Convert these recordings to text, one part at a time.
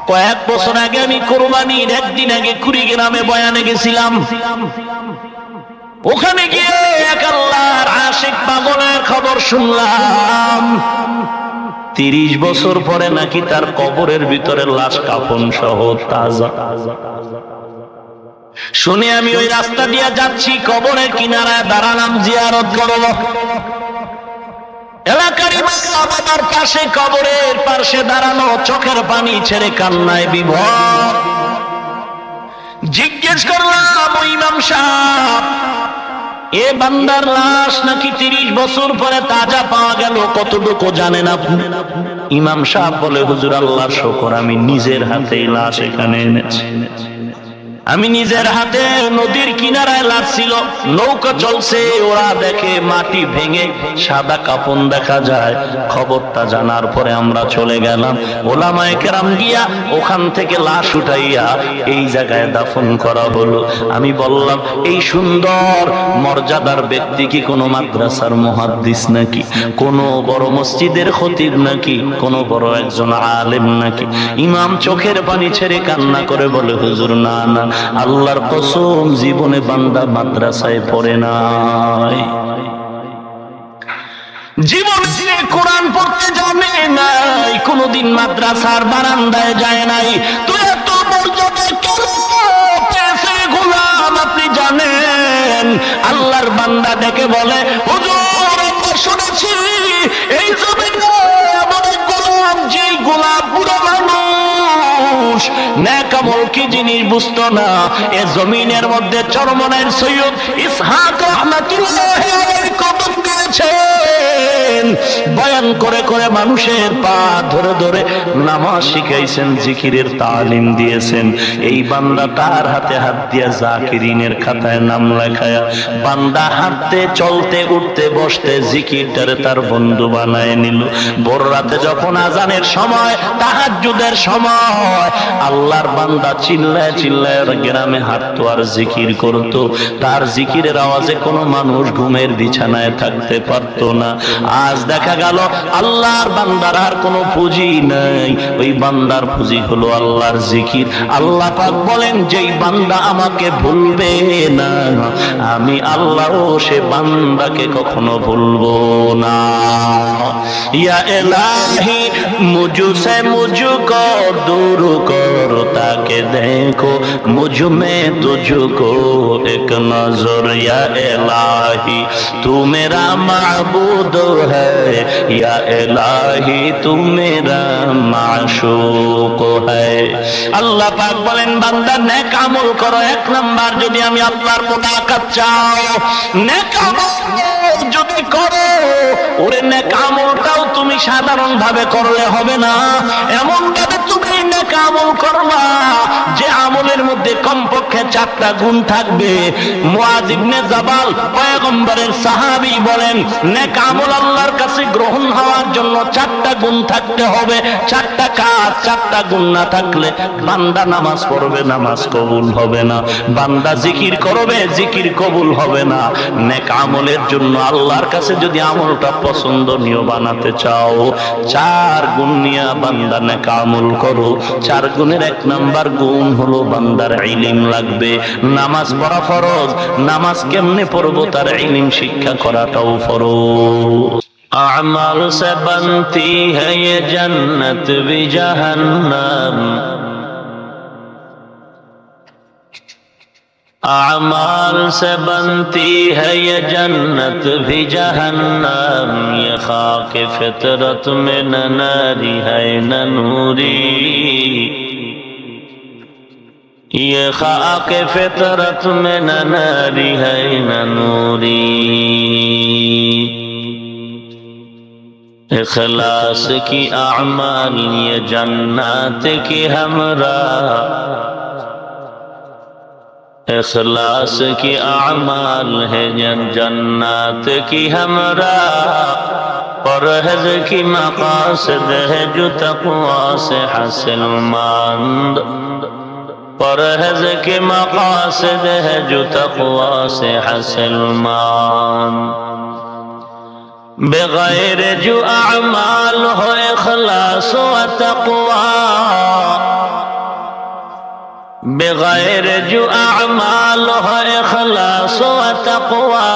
কয়েক বছর আগে আমি কোরবানির একদিন আগে কুড়িগ্রামে বয়ানে গেছিলাম। ওখানে গিয়ে এক আল্লাহর আশিক পাগলের খবর শুনলাম 30 বছর পরে নাকি তার কবরের ভিতরে লাশ কাফন সহ তাজা। শুনে আমি ওই রাস্তা দিয়ে যাচ্ছি, কবরের কিনারায় দাঁড়ালাম জিয়ারত করব। এলাকারই বাবার পাশে কবরের পাশে দাঁড়ানো, চোখের পানি ছেড়ে কান্নায় বিভোর। জিজ্ঞেস করলাম, ও ইমাম সাহেব, এ বান্দার লাশ নাকি 30 বছর পরে তাজা পাওয়া গেল, কতটুকু জানেন আপনি? ইমাম সাহেব বলে, হুজুর আল্লাহর শুকর, আমি নিজের হাতে লাশ এখানে এনেছি। আমি নিজের হাতে নদীর কিনারায় লাশ ছিল, নৌকা চলছে, ওরা দেখে মাটি ভেঙে সাদা কাফন দেখা যায়। খবরটা জানার পরে আমরা চলে গেলাম, ওলামায়ে কেরাম গিয়া ওখান থেকে লাশ উঠাইয়া এই জায়গায় দাফন করা হলো। আমি বললাম, এই সুন্দর মর্যাদার ব্যক্তি কি কোনো মাদ্রাসার মুহাদ্দিস নাকি, কোনো বড় মসজিদের খতিব নাকি, কোনো বড় একজন আলেম নাকি? ইমাম চোখের পানি ছেড়ে কান্না করে বলে, হুজুর না না, আল্লাহর কসম, জীবনে বান্দা মাদ্রাসায় পড়ে নাই, জীবনে কোরআন পড়তে জানে নাই, কোনদিন মাদ্রাসার বারান্দায় যায় নাই। তো এত মর্যাদা কেন পেয়েছে গোলাম আপনি জানেন? আল্লাহর বান্দা ডেকে বলে, হুজুর আমরা শুনেছি এই জমিনে আমাদের গোলাম, যেই গোলাম পুরো মানুষ, নেক আমল কি জিনিস বুঝতো না। এ জমিনের মধ্যে চরমনাইর সৈয়দ ইসহাক রাহমাতুল্লাহ আলাইহি কদম দিয়েছেন, বয়ান করে করে মানুষের পা ধরে ধরে নামাজ শিখাইছেন, জিকিরের তালিম দিয়েছেন। এই বান্দা তার হাতে হাত দিয়া জাকিরিনের খাতায় নাম লেখায়া, বান্দা হাঁটতে চলতে উঠতে বসতে জিকিরটারে তার বন্ধু বানায় নিল। ভোর রাতে যখন আজানের সময়, তাহাজ্জুদের সময়, আল্লাহর বান্দা চিল্লায় চিল্লায় গ্রামে হাঁটতো আর জিকির করতো। তার জিকিরের আওয়াজে কোনো মানুষ ঘুমের বিছানায় থাকতে পারত না। আজ দেখা গেল আল্লাহর বান্দার আর কোনো পুঁজি নাই, ওই বান্দার পুঁজি হলো আল্লাহর জিকির। আল্লাহ পাক বলেন, যেই বান্দা আমাকে ভুলবে না, আমি আল্লাহও সে বান্দাকে কখনো ভুলবো না। ইয়া ইলাহি মুঝসে মুঝকো दूर करो ताकि देखो मुझ में तुझको एक नजर। या इलाही तू मेरा माबूद है, या इलाही तू मेरा माशूक है। আল্লাহ পাক বলেন, বান্দা নেক আমল করো। 1 নাম্বার, যদি আমি আল্লাহর মুলাকাত চাও, নেক আমল যদি করো, ওরে নেক আমলটাও তুমি সাধারণ ভাবে করলে হবে না, এমন ভাবে তুমি নেক আমল করবা যে আমলের মধ্যে কমপক্ষে 4টা গুণ থাকবে। মুআয ইবনে জাবাল পয়গম্বরের সাহাবী বলেন, নেক আমল আল্লাহর কাছে গ্রহণ হওয়ার জন্য 4টা গুণ থাকতে হবে। 4টা কাজ, 4টা গুণ না থাকলে বান্দা নামাজ পড়বে, নামাজ কবুল হবে না। বান্দা জিকির করবে, জিকির কবুল হবে না। নেক আমলের জন্য আল্লাহর কাছে যদি আমলটা পছন্দনীয় বানাতে চাও, 4 গুণ নিয়ে বান্দা নেক আমল করো। 4 গুণের 1 নাম্বার গুণ হলো বান্দার ইলম লাগবে। নামাজ পড়া ফরজ, নামাজ কেমনে পড়বো তার ইলম শিক্ষা করাটাও ফরজ। আমাল সে বনতি है ये जन्नत भी जहन्नम, अमाल से बनती है ये जन्नत भी जहन्नम, ये खाक फितरत में न नारी है न नूरी, ये खाक फितरत में न नारी है न नूरी। इखलास की अमाल ये जन्नत की हमरा, इखलास की अमाल है जन्नत की हमरा, परहज़ की मक़ासिद है जो तक़वा से हासिलमंद, परहज़ के मक़ासिद है जो तक़वा से हासिलमंद। बगैर जो अमाल हो इखलास व तक़वा, बेगैर जो अमाल है इखलास व तक़वा,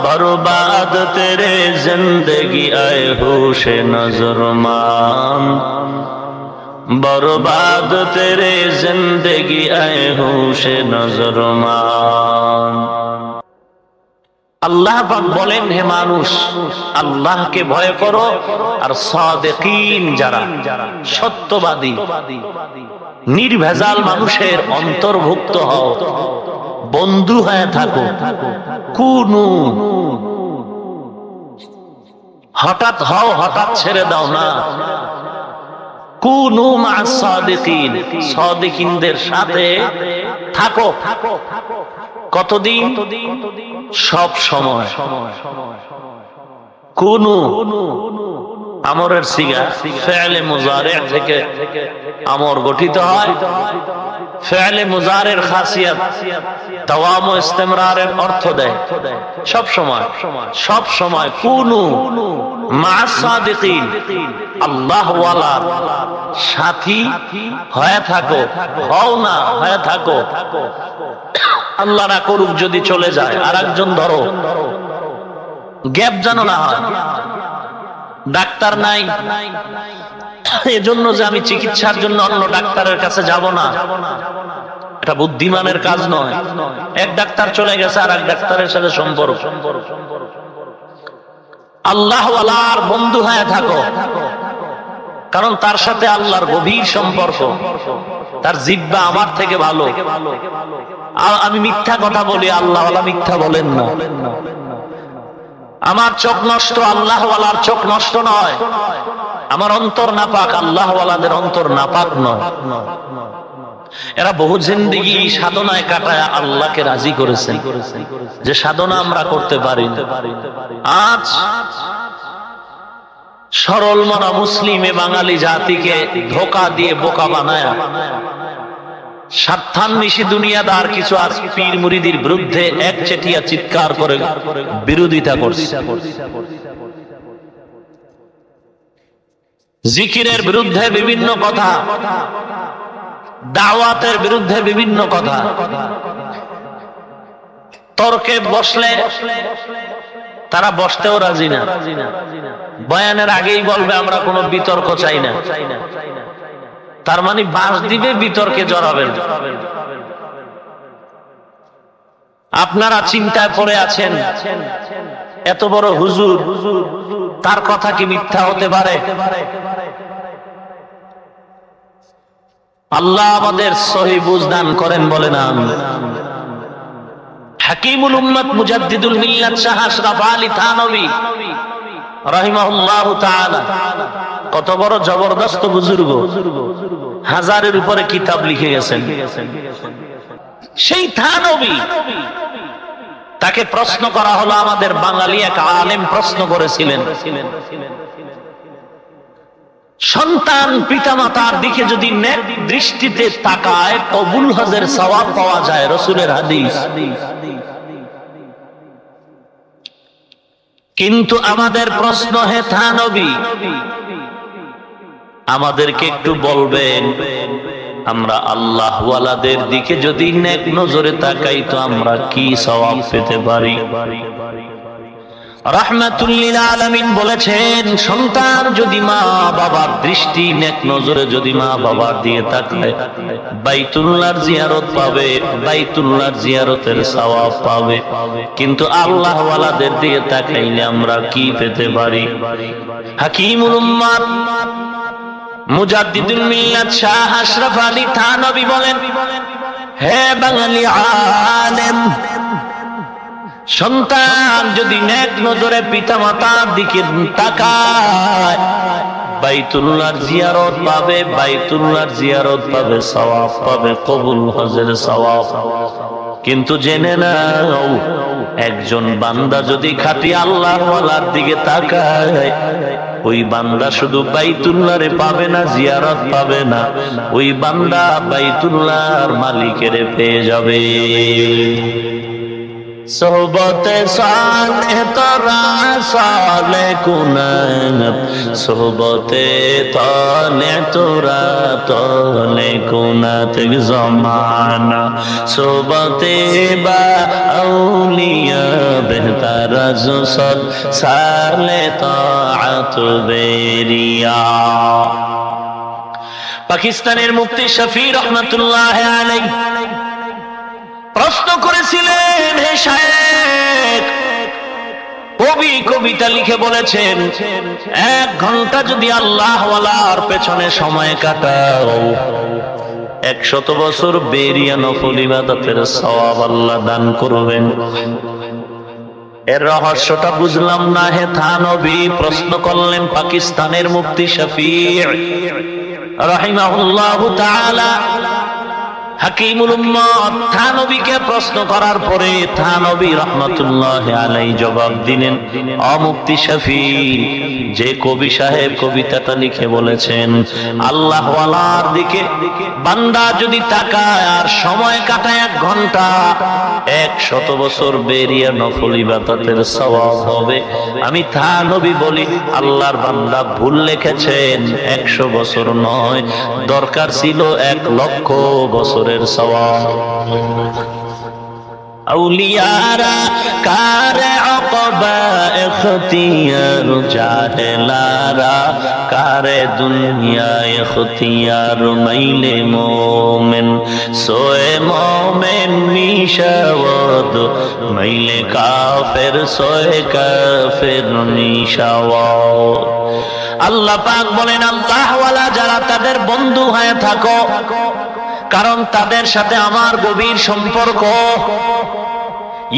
बर्बाद तेरे जिंदगी आए होश नज़रमान, बर्बाद तेरे जिंदगी आए होश नज़रमान। আল্লাহ পাক বলেন, হে মানুষ, আল্লাহকে ভয় করো আর সাদিকিন যারা সত্যবাদী নির্ভেজাল মানুষের অন্তর্ভুক্ত হও, বন্ধু হয়ে থাকো। কুনু, হঠাৎ হও, হঠাৎ ছেড়ে দাও না। কুনু মা সাদিকিন, সাদিকিনদের সাথে থাকো। কতদিন? সব সময়। কুনু আমরের সিগা, ফেলে মুজারে থেকে আমর গঠিত হয়। ফেলে মুজারের খাসিয়াত দাওয়াম ও ইস্তেমরারের অর্থ দেয় সব সময়, সব সময়। কুনু মা সাদিকিন, আল্লাহ ওয়ালার সাথী হয়ে থাকো। হও না, হয়ে থাকো। আল্লাহ না করুক যদি চলে যায় আর একজন ধরো, গ্যাপ যেন না হয়। ডাক্তার নাই, এজন্য যে আমি চিকিৎসার জন্য অন্য ডাক্তারের কাছে যাব না, এটা বুদ্ধিমানের কাজ নয়। এক ডাক্তার চলে গেছে আর এক ডাক্তারের সাথে সম্পর্ক। আল্লাহ ওয়ালার বন্ধু হয়ে থাকো, কারণ তার সাথে আল্লাহর গভীর সম্পর্ক। তার জিহ্বা আমার থেকে ভালো। আমি মিথ্যা কথা বলি, আল্লাহ ওয়ালা মিথ্যা বলেন না। আমার চোখ নষ্ট, আল্লাহ ওয়ালার চোখ নষ্ট নয়। আমার অন্তর নাপাক, আল্লাহ ওয়ালাদের অন্তর নাপাক নয়। এরা বহু জিন্দেগি সাধনায় কাটায় আল্লাহকে রাজি করেছেন, যে সাধনা আমরা করতে পারি। আজ সরল মনা মুসলিমে বাঙালি জাতিকে ধোঁকা দিয়ে বোকা বানায় স্বার্থান্বেষী দুনিয়াদার কিছু আজ পীর মুরিদির বিরুদ্ধে একচেটিয়া চিৎকার করে বিরোধিতা করছে। জিকিরের বিরুদ্ধে বিভিন্ন কথা, দাওয়াতের বিরুদ্ধে বিভিন্ন কথা। তর্কে বসলে তারা বসতেও রাজি না। বয়ানের আগেই বলবে আমরা কোনো বিতর্ক চাই না। তার মানে বাঁশ দিবে, বিতর্কে জড়াবেন। আপনারা চিন্তায় পড়ে আছেন, এত বড় হুজুর, তার কথা কি মিথ্যা হতে পারে? আল্লাহ আমাদের সহি বুঝ দান করেন, বলে না। হাকিমুল উম্মত মুজাদ্দিদুল মিল্লাত শাহ আশরাফ আলী থানভী রাহিমাহুল্লাহু তাআলা কত বড় জবরদস্ত বুজুর্গ, হাজারের উপরে কিতাব লিখে গেছেন। সেই থানভী, তাকে প্রশ্ন করা হলো, আমাদের বাঙালি এক আলেম প্রশ্ন করেছিলেন, সন্তান পিতামাতার দিকে যদি নেক দৃষ্টিতে তাকায় কবুল হজের সওয়াব পাওয়া যায়, রাসূলের হাদিস। কিন্তু আমাদের প্রশ্ন, হে থানভী, আমাদেরকে একটু বলবেন, আমরা আল্লাহ ওয়ালাদের দিকে যদি নেক নজরে তাকাই তো আমরা কি সওয়াব পেতে পারি? রাহমাতুল লিল আলামিন বলেছেন, সন্তান যদি মা বাবার দৃষ্টি নেক নজরে যদি মা বাবার দিয়ে তাকায়, বাইতুল্লাহর জিয়ারত পাবে, বাইতুল্লাহর জিয়ারতের সওয়াব পাবে। কিন্তু আল্লাহ ওয়ালাদের দিকে তাকাইলে আমরা কি পেতে পারি? হাকিমুল উম্মাত মুজাদ্দিদুল মিল্লাত শাহ আশরাফ আলী থানভী বলেন, হে বাঙালি আলেম, সন্তান যদি নেক নজরে পিতামাতার দিকে তাকায়, বাইতুল্লাহর জিয়ারত পাবে, বাইতুল্লাহর জিয়ারত পাবে, সওয়াব পাবে, কবুল হজের সওয়াব। কিন্তু জেনে নাও, একজন বান্দা যদি খাঁটি আল্লাহর ওয়ালার দিকে তাকায়, ওই বান্দা শুধু বাইতুল্লাহরে পাবে না, জিয়ারত পাবে না, ওই বান্দা বাইতুল্লাহর মালিকের পেয়ে যাবে। সোহবতে সালেহ তোরা সালে কুনাত, সোহবতে তালে তোরা তালে কুনাত জমানা, সোহবতে বা আউলিয়া বেহতার জুসদ সালে তাআত বেরিয়া। পাকিস্তানের মুফতি শফি রহমাতুল্লাহ আলাইহি প্রশ্ন করেছিলেন, হে শায়েখ, কবি কবিতা লিখে বলেছেন 1 ঘন্টা যদি আল্লাহ ওয়ালার পেছনে সময় কাটাও 100 বছর বেরিয়া নফল ইবাদতের সওয়াব আল্লাহ দান করবেন। এর রহস্যটা বুঝলাম না। হে থানবী প্রশ্ন করলেন পাকিস্তানের মুফতি শফি রাহিমাহুল্লাহু তাআলা। হাকিমুল উম্মত থানবীকে প্রশ্ন করার পরে থানবী রাহমাতুল্লাহি আলাইহি জবাব দিলেন, ও মুফতি শফি, যে কবি সাহেব কবিতাটা লিখে বলেছেন আল্লাহ ওয়ালার দিকে বান্দা যদি তাকায় আর সময় কাটায় 1 ঘন্টা 100 বছর বেরিয়ে নফল ইবাদতের সওয়াব হবে। আমি থানবী বলি আল্লাহর বান্দা ভুল লিখেছেন, 100 বছর নয়, দরকার ছিল 1,00,000 বছরের সওয়াব। আউলিয়ারা কারে আকবা ইখতিয়ার, জাহেলারা কারে দুনিয়া ইখতিয়ার, মাইলে মোমেন সোয়ে মোমেন নিশাওয়াদ, মাইলে কাফের সোয়ে কাফের নিশাওয়াদ। আল্লাহ পাক বলেন, আল্লাহ ওয়ালা যারা তাদের বন্ধু হয়ে থাকো, কারণ তাদের সাথে আমার গভীর সম্পর্ক।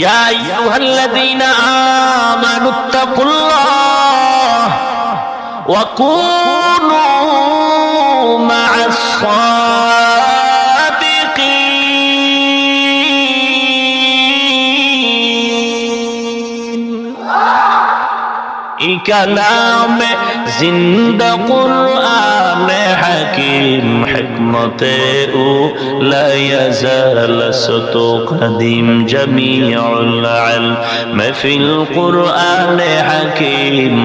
ইয়া আইয়ুহাল্লাযীনা আমানুত্তাকুল্লাহ ওয়া কুনু মা'আস সাদিকিন। এই কালামে জিন্দা কুরআন হাকিম, হিকমতে ও লা ইয়াজাল সতো কদিম, জামিউল ইলম ফিল কুরআন হাকিম,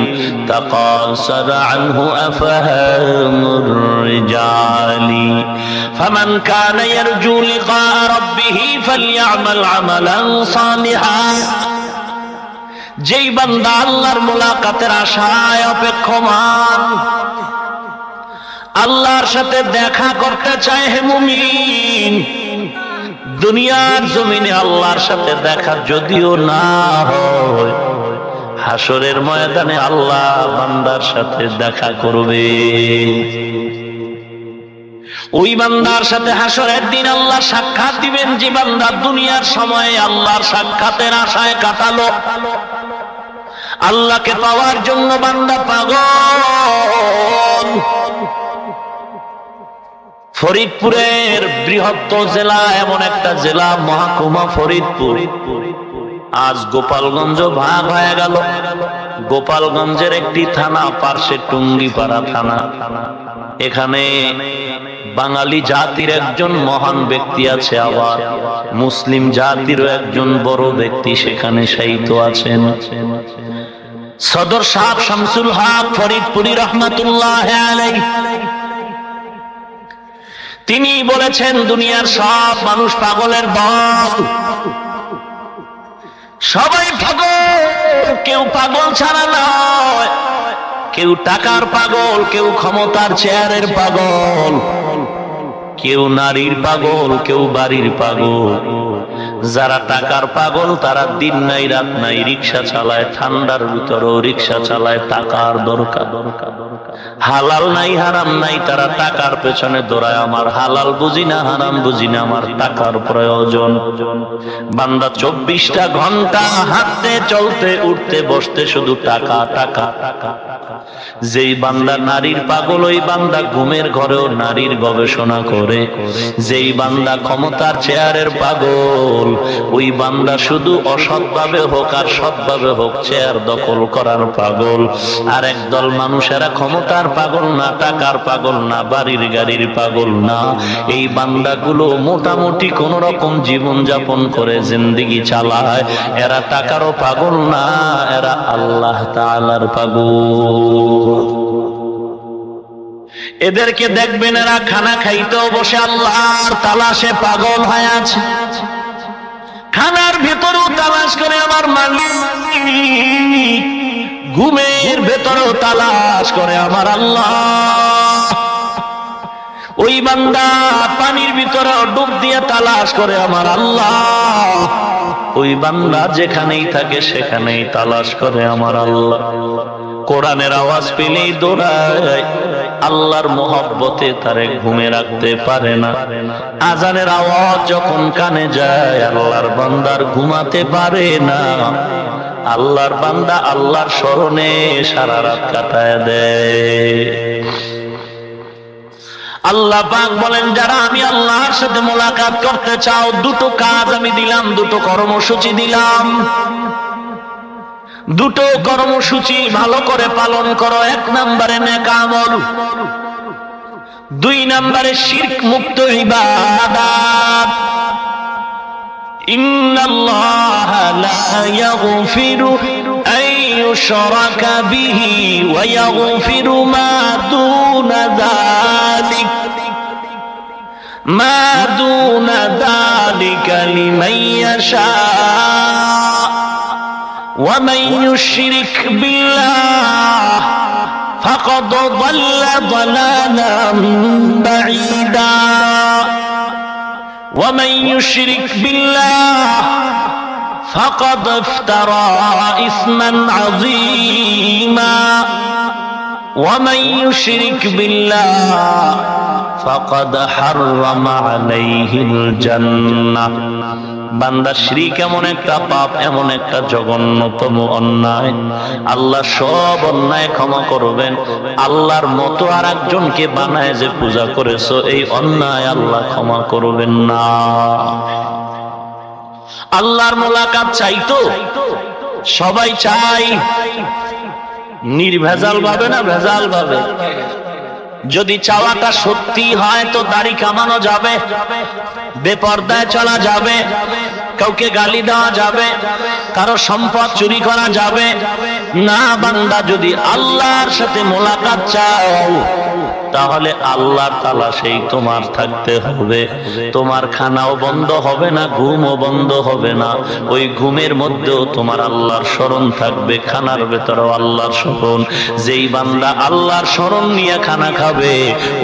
তাকাসার আনহু আফহামুর রিজালি, ফামান কানা ইয়ারজু লিকা রাব্বিহি ফালইআমাল আমালান সালিহান। যেই বান্দা আল্লাহর মুলাকাতের আশায় অপেক্ষমান, আল্লাহর সাথে দেখা করতে চায়, হে মুমিন, দুনিয়ার জমিনে আল্লাহর সাথে দেখা যদিও না হয়, হাসরের ময়দানে আল্লাহ বান্দার সাথে দেখা করবে। ওই বান্দার সাথে হাসরের দিন আল্লাহ সাক্ষাৎ দিবেন যে বান্দা দুনিয়ার সময়ে আল্লাহর সাক্ষাতের আশায় কাটালো। আল্লাহকে পাওয়ার জন্য বান্দা পাগল। ফরিদপুরের বৃহত্তর জেলা, এমন একটা জেলা মহকুমা ফরিদপুর, আজ গোপালগঞ্জ ভাগ হয়ে গেল। গোপালগঞ্জের একটি থানা পার্শ্বে টুঙ্গিপাড়া থানা। এখানে বাঙালি জাতির একজন মহান ব্যক্তি আছে, আবার মুসলিম জাতিরও একজন বড় ব্যক্তি সেখানে শায়িত আছেন। সদর সাহেব শামসুল হক ফরিদপুরি রহমাতুল্লাহ আলাইহি, তিনি বলেছেন দুনিয়ার সব মানুষ পাগলের দল। সবাই পাগল, কেউ পাগল ছাড়া নয়। কেউ টাকার পাগল, কেউ ক্ষমতার চেয়ারের পাগল, কেউ নারীর পাগল, কেউ বাড়ির পাগল। যারা টাকার পাগল তারা দিন নাই রাত নাই রিক্সা চালায়, ঠান্ডার ভিতরেও রিক্সা চালায়, টাকার দরকার। হালাল নাই হারাম নাই, তারা টাকার পেছনে দৌড়ায়। আমার হালাল বুঝি না, হারাম বুঝি না, আমার টাকার প্রয়োজন। বান্দা 24টা ঘন্টা হাঁটতে চলতে উঠতে বসতে শুধু টাকা টাকা টাকা। যেই বান্দা নারীর পাগল, ওই বান্দা ঘুমের ঘরেও নারীর গবেষণা করে। যেই বান্দা ক্ষমতার চেয়ারের পাগল, ওই বান্দা শুধু অসৎভাবে হোক আর সৎভাবে হোক চেয়ার দখল করার পাগল। আর একদল মানুষেরা ক্ষমতার পাগল না, টাকার পাগল না, বাড়ির গাড়ির পাগল না। এই বান্দাগুলো মোটামুটি কোন রকম জীবন যাপন করে জিন্দেগি চালায়। এরা টাকারও পাগল না, এরা আল্লাহ তাআলার পাগল। এদেরকে দেখবেন এরা খানা খাইতেও বসে আল্লাহর তালাশে পাগল হয়ে আছে। খানার ভেতরেও তালাশ করে আমার মালিক, ঘুমের ভেতরেও তালাশ করে আমার আল্লাহ। ওই বান্দা পানির ভিতরে ডুব দিয়ে তালাশ করে আমার আল্লাহ। ওই বান্দা যেখানেই থাকে সেখানেই তালাশ করে আমার আল্লাহ। কোরআনের আওয়াজ পেলেই দৌড়ায়, আল্লাহর মোহব্বতে তারে ঘুমে রাখতে পারে না। আজানের আওয়াজ যখন কানে যায় আল্লাহর বান্দার ঘুমাতে পারে না। আল্লাহর বান্দা আল্লাহর স্মরণে সারা রাত কাটায় দেয়। আল্লাহ পাক বলেন, যারা আমি আল্লাহর সাথে মোলাকাত করতে চাও, দুটো কাজ আমি দিলাম, দুটো কর্মসূচি দিলাম। দুটো কর্মসূচি ভালো করে পালন করো। এক নম্বরে নেক আমল, দুই নম্বরে শিরক মুক্ত ইবাদত। ইন্নাল্লাহা লা ইয়াগফিরু আন ইউশরাকা বিহি ওয়া ইয়াগফিরু মা দুনা যালিকা লিমান ইয়াশা। ومن يشرك بالله فقد ضل ضلالا بعيدا ومن يشرك بالله فقد افترى إثما عظيما ومن يشرك بالله فقد حرم عليه الجنة। বান্দা শিরক এমন একটা পাপ, এমন একটা জঘন্যতম অন্যায়, আল্লাহ সব অন্যায় ক্ষমা করবেন। আল্লাহর মতো আর একজনকে বানায় যে পূজা করেছো, এই অন্যায় আল্লাহ ক্ষমা করবেন না। আল্লাহর মোলাকাত চাইতো সবাই চাই, নির্ভেজাল ভাবে না ভেজাল ভাবে। যদি চাওয়াটা সত্যি হয় তো দাড়ি কামানো যাবে, বেপরদায় চলা যাবে, কাউকে গালি দেওয়া যাবে, কারো সম্পদ চুরি করা যাবে না। বান্দা যদি আল্লাহর সাথে মোলাকাত চাও তাহলে আল্লাহর তালাশেই তোমার থাকতে হবে। তোমার খানাও বন্ধ হবে না, ঘুমও বন্ধ হবে না। ওই ঘুমের মধ্যেও তোমার আল্লাহর স্মরণ থাকবে, খানার ভেতরেও আল্লাহর স্মরণ। যেই বান্দা আল্লাহর স্মরণ নিয়ে খানা খাবে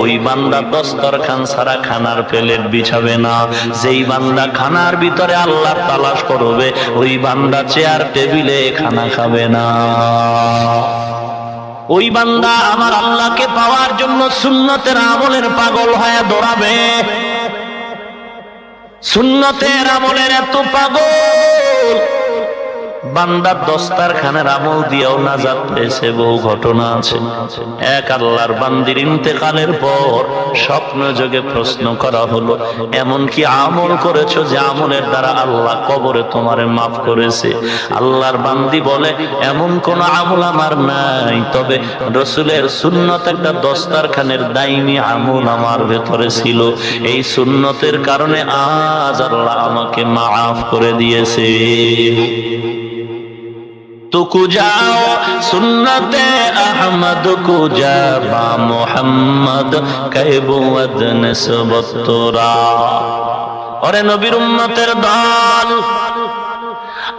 ওই বান্দা দস্তরখান ছাড়া খানার প্লেট বিছাবে না। যেই বান্দা খানার ভিতরে আল্লাহর তালাশ করবে ওই বান্দা চেয়ার টেবিলে খানা খাবে না। ওই বান্দা আমার আল্লাহকে পাওয়ার জন্য সুন্নতের আমলের পাগল হয়ে দৌড়াবে। সুন্নতের আমলের এত পাগল বান্দা দস্তারখানের আমল দিয়েও নাজাত পেয়েছে। বহু ঘটনা আছে। এক আল্লাহর বান্দির ইন্তেকালের পর স্বপ্ন যোগে প্রশ্ন করা হলো, এমন কি আমল করেছো যে আমলের দ্বারা আল্লাহ কবরে তোমারে মাফ করেছে? আল্লাহর বান্দি বলে, এমন কোন আমল আমার নাই, তবে রসুলের সুন্নত একটা দস্তারখানের দাইমি আমল আমার ভেতরে ছিল। এই সুন্নতের কারণে আজ আল্লাহ আমাকে মাফ করে দিয়েছে। तो कुजाओ सुन्नते अहमद कुजा बा मोहम्मद कहबुवद निस्बत तोरा। ওরে নবীর উম্মতের দল,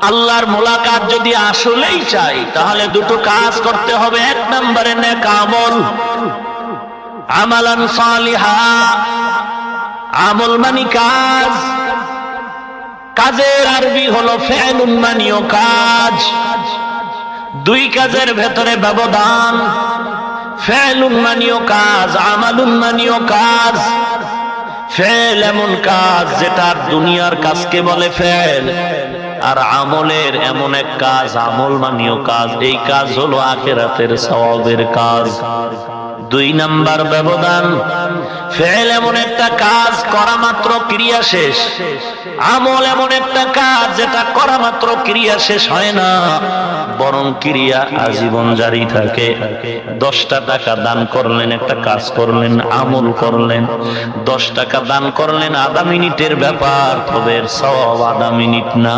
আল্লাহর মোলাকাত যদি আসলেই চাই তাহলে দুটো কাজ করতে হবে। এক নম্বরে নেক আমল, আমালান সালিহা। আমল মানে কাজ, কাজের আরবি হলো ফেলুন মানিও কাজ। দুই কাজের ভেতরে ব্যবধান। ফেলুন মানিও কাজ, আমালুন মানিও কাজ। ফেল এমন কাজ যেটা দুনিয়ার কাজকে বলে ফেল, আর আমলের এমন এক কাজ আমল মানিও কাজ। এই কাজ হলো আখিরাতের সওয়াবের কাজ। দুই নাম্বার ব্যবধান, ফেল এমন একটা কাজ করা মাত্র ক্রিয়া শেষ, আমল এমন একটা কাজ যেটা করা মাত্র ক্রিয়া শেষ হয় না, বরং ক্রিয়া আজীবন জারি থাকে। 10টা টাকা দান করলেন, একটা কাজ করলেন, আমল করলেন, 10 টাকা দান করলেন, আধা মিনিটের ব্যাপার, তবে সওয়াব আধা মিনিট না।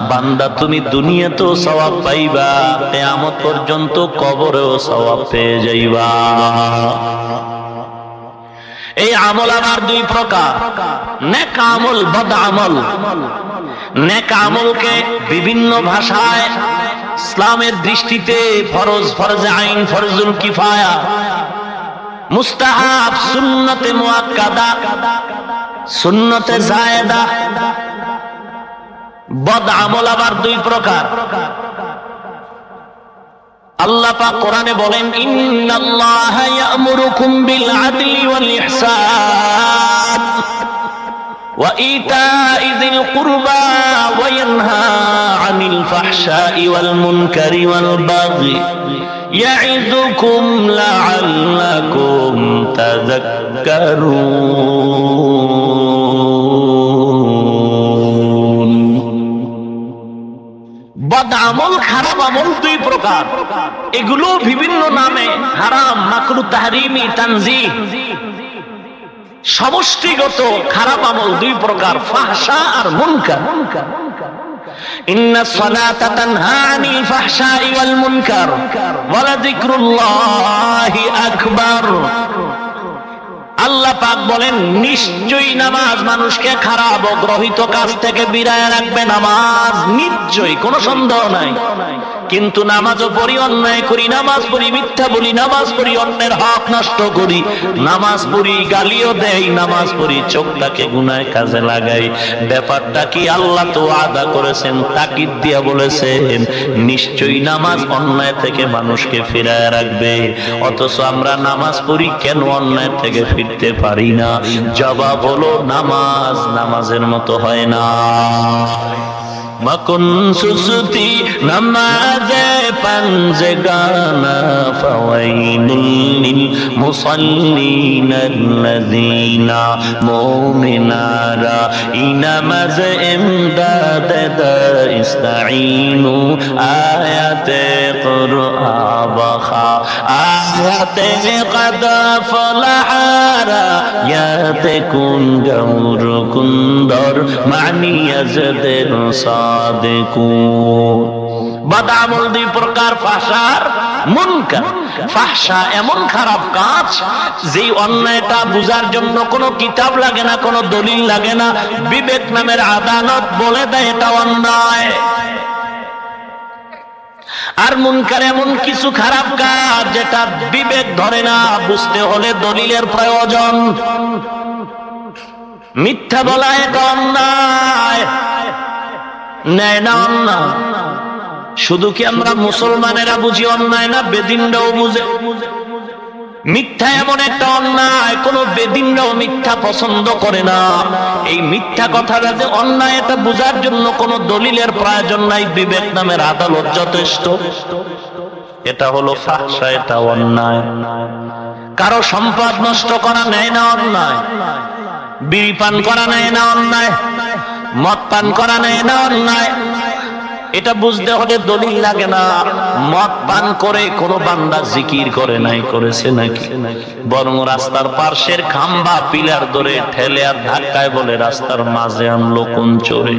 বান্দা তুমি দুনিয়াতেও সওয়াব পাইবা, কিয়ামত পর্যন্ত কবরেও সওয়াব পেয়ে যাইবা। এই আমল আবার দুই প্রকার, নেক আমল, বদ আমল। নেক আমলকে বিভিন্ন ভাষায় ইসলামের দৃষ্টিতে ফরজ, ফরজে আইন, ফরজুল কিফায়া, মুস্তাহাব, সুন্নতে মুআক্কাদা, সুন্নতে জায়েদা। বদ আমল আবার দুই প্রকার। আল্লাহ পাক কোরআনে বলেন, ইন্নাল্লাহা ইয়া'মুরুকুম বিল আদলি ওয়াল ইহসান ওয়া ইতা'i যিল কুরবা ওয়া ইয়ানহা আনিল ফাহশাই ওয়াল মুনকারি ওয়াল বাগি ইয়া'ইযুকুম লা'আল্লাকুম তাযাক্কারুন। বদ আমল, খারাপ আমল দুই প্রকার, এগুলো বিভিন্ন নামে, হারাম, মাকরুহ, তাহরিমি, তানজিহ। সমষ্টিগত খারাপ আমল দুই প্রকার, ফাহশা আর মুনকার। ইন্নাস সালাতা তানহা আনিল ফাহশাই ওয়াল মুনকার ওয়া লাযিকরুল্লাহি আকবার। আল্লাহ পাক বলেন, নিশ্চয়ই নামাজ মানুষকে খারাপ ও গ্রহিত কাজ থেকে বিরত রাখবে। নামাজ নিশ্চয়ই, কোনো সন্দেহ নাই। কিন্তু নামাজও পড়ি, অন্যায় করি, নামাজ পড়ি, মিথ্যা বলি, নামাজ পড়ি, অন্যের হক নষ্ট করি, নামাজ পড়ি, গালিও দেই, নামাজ পড়ি, চোখটাকে গুনায় কাজে লাগাই। ব্যাপারটা কি? আল্লাহ তো আদা করেছেন, তাকিদ দিয়া বলেছেন নিশ্চয়ই নামাজ অন্যায় থেকে মানুষকে ফিরায় রাখবে। অথচ আমরা নামাজ পড়ি, কেন অন্যায় থেকে ফিরতে পারি না? জবাব হলো, নামাজ নামাজের মতো হয় না। মকুন সুসুতি নামাজে পাঞ্জগানা ফাওয়াইলুল লিল মুসাল্লিনাল্লাযীনা মুমিনারা ইনামাজ ইমদাদ ইস্তাঈনু আয়াতে কুরআবা আয়াতে কদ ফলাহারা ইয়াতে কুন গৌর কুন্দর মানি আজদের বদ আমল দুই প্রকার, ফাহশা আর মুনকার। ফাহশা এমন খারাপ কাজ, যেই অন্যায়টা বুঝার জন্য কোনো কিতাব লাগে না, কোনো দলিল লাগে না, বিবেক নামের আদালত বলে দেয় এটা অন্যায়। আর মুনকার এমন কিছু খারাপ কাজ যেটা বিবেক ধরে না, বুঝতে হলে দলিলের প্রয়োজন। মিথ্যা বলা এটা অন্যায়, ন্যায় না অন্যায়? শুধু কি আমরা মুসলমানেরা বুঝি অন্যায় না, বেদিনরাও বুঝে? মিথ্যা এমন একটা অন্যায়, কোন বেদিনরাও মিথ্যা পছন্দ করে না। এই মিথ্যা কথাটা যে অন্যায়, এটা বুঝার জন্য কোন দলিলের প্রয়োজন নাই, বিবেক নামের আদালত যথেষ্ট। এটা হলো ফাহশা, এটা অন্যায়। কারো সম্পদ নষ্ট করা ন্যায় না অন্যায়? বিড়ি পান করা ন্যায় না অন্যায়? মদ পান করা ন্যায় না অন্যায়? এটা বুঝতে হলে দলিল লাগে না। মদ পান করে কোন বান্দা জিকির করে নাই, করেছে নাকি? বরং রাস্তার পার্শ্বের খাম্বা পিলার ধরে ঠেলে আর ধাক্কায় বলে রাস্তার মাঝে আনলো কোন চোরে।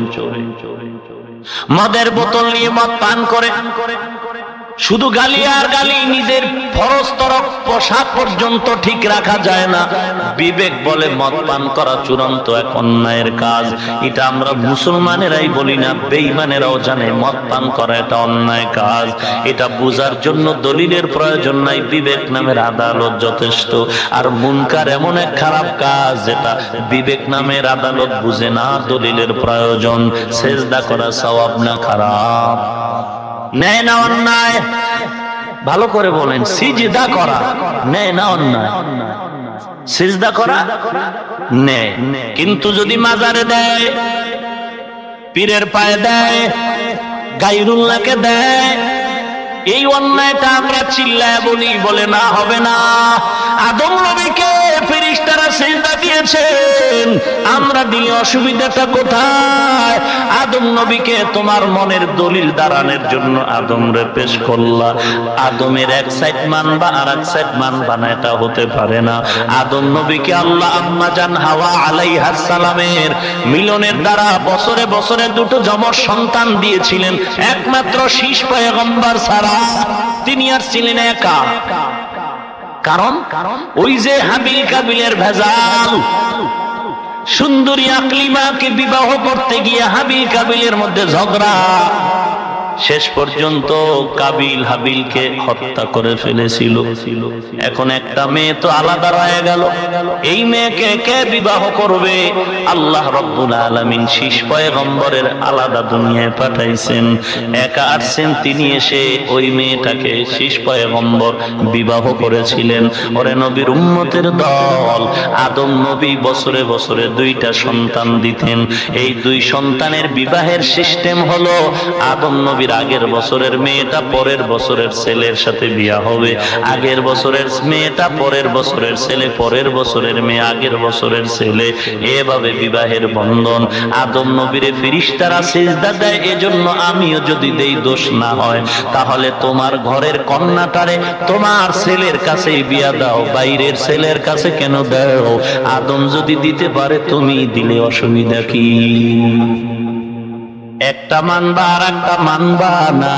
মদের বোতল নিয়ে মদ পান করে, শুধু গালি আর গালি, নিজের ফরজ তরফ পোশাক পর্যন্ত ঠিক রাখা যায় না। বিবেক বলে মদ পান করা চূড়ান্ত এক অন্যায়ের কাজ। এটা আমরা মুসলমানেরাই বলি না, বেঈমানেরাও জানে মদ পান করা এটা অন্যায় কাজ। এটা বুঝার জন্য দলিলের প্রয়োজন নাই, বিবেক নামের আদালত যথেষ্ট। আর মুনকার এমন এক খারাপ কাজ যেটা বিবেক নামের আদালত বুঝে না, দলিলের প্রয়োজন। সেজদা করা সওয়াব না খারাপ? ন্যায় না অন্যায়? ভালো করে বলেন, সিজদা করা ন্যায় না অন্যায়? সিজদা করা ন্যায়, কিন্তু যদি মাজারে দেয়, পীরের পায়ে দেয়, গায়রুল্লাহকে দেয়, এই অন্যায়টা আমরা চিল্লায় বলি, বলে না হবে না। আদম নবীকে ফেরেশতারা সিজদা দিয়েছেন, আমরা দিলে অসুবিধাটা কোথায়? আদম নবীকে তোমার মনের দলিল দাঁড়ানোর জন্য আদমরে পেশ করলা, আদমের এক সাইড মানবা আর এক সাইড মানবা না, এটা হতে পারে না। আদম নবীকে আল্লাহ আম্মা জান হাওয়া আলাইহিস সালামের মিলনের দ্বারা বছরে বছরে দুটো যমজ সন্তান দিয়েছিলেন, একমাত্র শীষ পয়গম্বর ছাড়া তিনি আর ছিলেন একা। কারণ ওই যে হাবিল কাবিলের ভেজাল, সুন্দরী আকলিমাকে বিবাহ করতে গিয়ে হাবিল কাবিলের মধ্যে ঝগড়া, শেষ পর্যন্ত কাবিল হাবিলকে হত্যা করে ফেলেছিল। এখন একটা মেয়ে তো আলাদা রয়ে গেল, এই মেয়েকে কে বিবাহ করবে? আল্লাহ রব্বুল আলামিন শীষ পয়গম্বরের আলাদা দুনিয়ায় পাঠাইছেন, একা আসছেন তিনি, এসে ওই মেয়েটাকে শীষ পয়গম্বর বিবাহ করেছিলেন। ওরে নবীর উম্মতের দল, আদম নবী বছরে বছরে দুইটা সন্তান দিতেন। এই দুই সন্তানের বিবাহের সিস্টেম হলো আদম নবী আগের বছরের মেয়েটা পরের বছরের ছেলের সাথে বিয়া হবে, আগের বছরের মেয়েটা পরের বছরের ছেলে, পরের বছরের মেয়ে আগের বছরের ছেলে, এভাবে বিবাহের বন্ধন। আদম নবীরে ফেরেশতারা সিজদা দেয়, এজন্য আমিও যদি দেই দোষ না হয়, তাহলে তোমার ঘরের কন্যাটারে তোমার ছেলের কাছেই বিয়া দাও, বাইরের ছেলের কাছে কেন দাও? আদম যদি দিতে পারে তুমি দিলে অসুবিধা কি? একটা মানবা আর একটা মানবা না,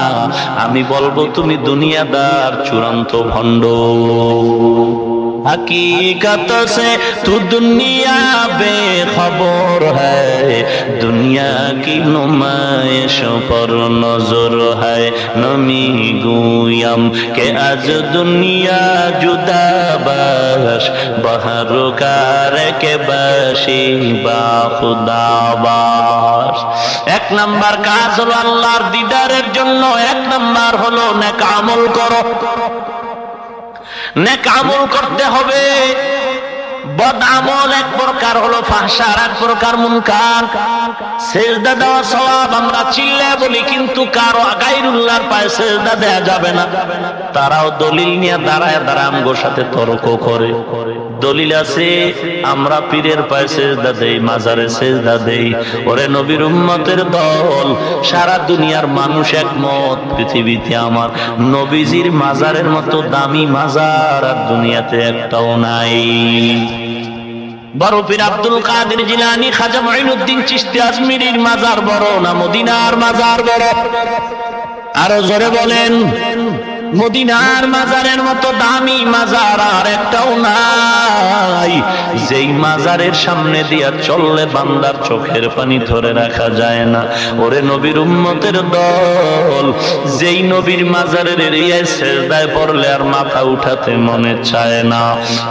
আমি বলবো তুমি দুনিয়াদার চূড়ান্ত ভণ্ড। हकीकत से तू दुनिया बेखबर है, दुनिया की नुमाइशों पर नजर है। नमी गुयम के आज दुनिया जुदा बाश, बहर कार के बाशी बा खुदा बाश। एक नंबर काज हलो आल्लाहर दीदारेर जन्नो, एक नंबर हलो नेक আমল करो। नेक আমল করতে হবে। বদ আমল এক প্রকার হলো ফাহশা, আর এক প্রকার মুনকার। সিজদা দেওয়া সওয়াব আমরা চিল্লায় বলি, কিন্তু কারো গায়রুল্লাহর পায়ে সিজদা দেয়া যাবে না। তারাও দলিল নিয়ে দাঁড়ায় দাঁড়ায় আমগোর সাথে তর্ক করে। দলিল আছে, আমরা পীরের পায়ে সিজদা দেই, মাজারে সিজদা দেই। ওরে নবীর উম্মতের দল, সারা দুনিয়ার মানুষ একমত, পৃথিবীতে আমার নবীজির মাজারের মতো দামি মাজার আর দুনিয়াতে একটাও নাই। বড় পীর আব্দুল কাদের জিলানী, খাজা মুঈনুদ্দিন চিশতি আজমিরির মাজার বড় না মদিনার মাজার বড়? আরো জোরে বলেন। মদিনার মাজারের মতো দামি মাজার আর একটাও নাই। যেই মাজারের সামনে দিয়া চললে বান্দার চোখের পানি ধরে রাখা যায় না। ওরে নবীর উম্মতের দল, যেই নবীর মাজারের এরিয়ায় সিজদায় পড়লে আর মাথা উঠাতে মনে চায় না।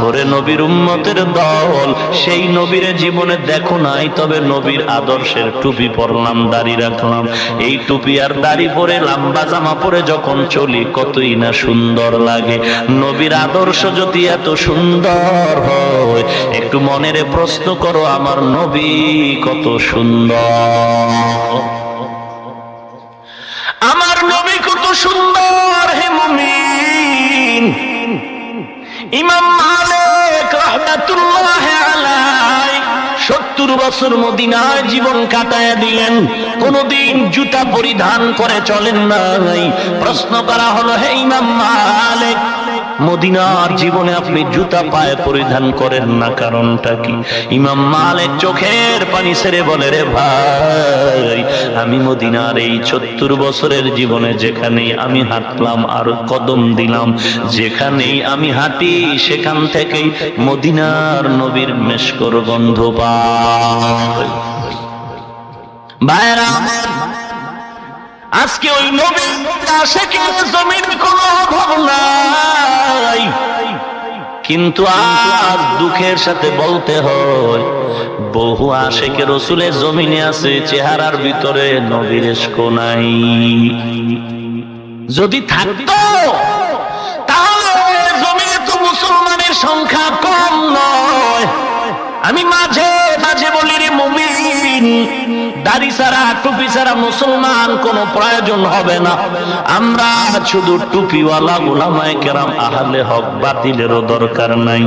ওরে নবীর উম্মতের দল, সেই নবীর জীবনে দেখো নাই, তবে নবীর আদর্শের টুপি পরলাম, দাড়ি রাখলাম। এই টুপি আর দাড়ি পরে লম্বা জামা পরে যখন চলি কতই না সুন্দর লাগে। নবীর আদর্শ যদি এত সুন্দর হয়, একটু মনের প্রশ্ন করো, আমার নবী কত সুন্দর, আমার নবী কত সুন্দর। হে মুমিন, ইমাম মালিক রাহমাতুল্লাহ আলাইহি 70 বছর মদিনায় জীবন কাটায় দিলেন, কোনদিন জুতা পরিধান করে চলেন নাই। প্রশ্ন করা হলো, হে ইমাম মালিক, মদিনার জীবনে আপনি জুতা পায়ে পরিধান করেন না, কারণটা কি? ইমাম মালিক চোখের পানি ছেড়ে বলে, রে ভাই, আমি মদিনার এই 70 বছরের জীবনে যেখানেই আমি হাঁটলাম আর কদম দিলাম, যেখানেই আমি হাঁটি সেখান থেকেই মদিনার নবীর মেশকর গন্ধ পাই। ভাইরা, আজকে ওই নবীর আশিকে জমির কোনো অভাব নাই, কিন্তু আজ দুঃখের সাথে বলতে হয়, বহু আশিকে রাসূলের জমিনে আছে, চেহারার ভিতরে নবীর ইশক নাই। যদি থাকতো তাহলে জমিনে তো মুসলমানের সংখ্যা কম নয়। আমি মাঝে মাঝে বলি রে মুমিন, দাড়ি ছাড়া টুপি ছাড়া মুসলমান কোনো প্রয়োজন হবে না। আমরা শুধু টুপিওয়ালা উলামায়ে কেরাম আহলে হক বাতিলেরও দরকার নাই।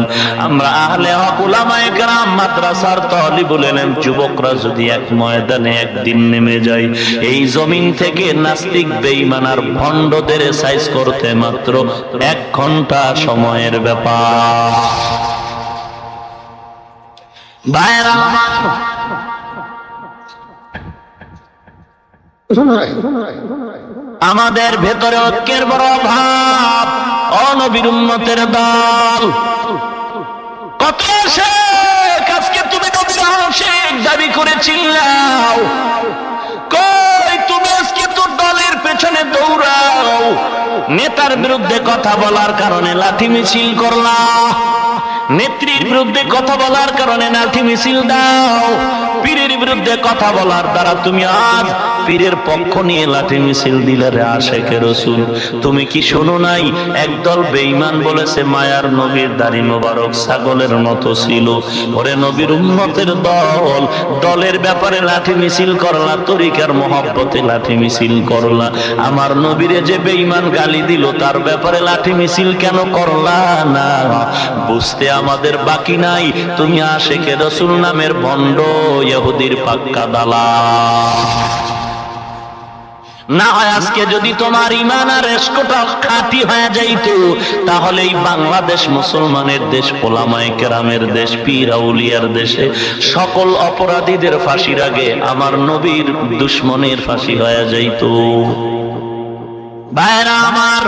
আমরা আহলে হক উলামায়ে কেরাম মাদ্রাসার তালিবুল ইলম যুবকরা যদি এক ময়দানে একদিন নেমে যায়, এই জমিন থেকে নাস্তিক বেঈমান আর ভণ্ডদের সাইজ করতে মাত্র 1 ঘন্টা সময়ের ব্যাপার। ভাইরা আমাদের ভেতরে ঐক্যের বড় অভাব। অনবীর উম্মতের দল কত শেখ, আজকে তুমি নবীর আশিক দাবি করে চিল্লাও, কই তুমি আজকে তো দলের পেছনে দৌড়াও, নেতার বিরুদ্ধে কথা বলার কারণে লাঠি মিছিল করলা, নেত্রীর বিরুদ্ধে কথা বলার কারণে লাঠি মিছিল দাও, পীরের বিরুদ্ধে কথা বলার দ্বারা তুমি আজ পীরের পক্ষ নিয়ে লাঠি মিছিল দিলে রে আশিকে রাসূল। তুমি কি শোনো নাই একদল বেঈমান বলেছে মায়ার নবীর দাড়ি মোবারক ছাগলের মতো ছিল। ওরে নবীর উম্মতের দল, দলের ব্যাপারে লাঠি মিছিল করলা, তরিকার মহব্বতে লাঠি মিছিল করলা। আমার নবীরে যে বেঈমান গালি দিল তার ব্যাপারে লাঠি মিছিল কেন করলা না? বুঝতে আমাদের বাকি নাই তুমি আশিকে রাসূল নামের ভণ্ড ইহুদির পাক্কা দালাল। না হয় আজকে যদি তোমার ঈমান আর ইশকটা খাঁটি হয়ে যাইত, তাহলে এই বাংলাদেশ মুসলমানের দেশ, উলামায়ে কেরামের দেশ, পীর আউলিয়ার দেশে সকল অপরাধীদের ফাঁসির আগে আমার নবীর দুশমনের ফাঁসি হয়ে যাইত। ভাইরা আমার,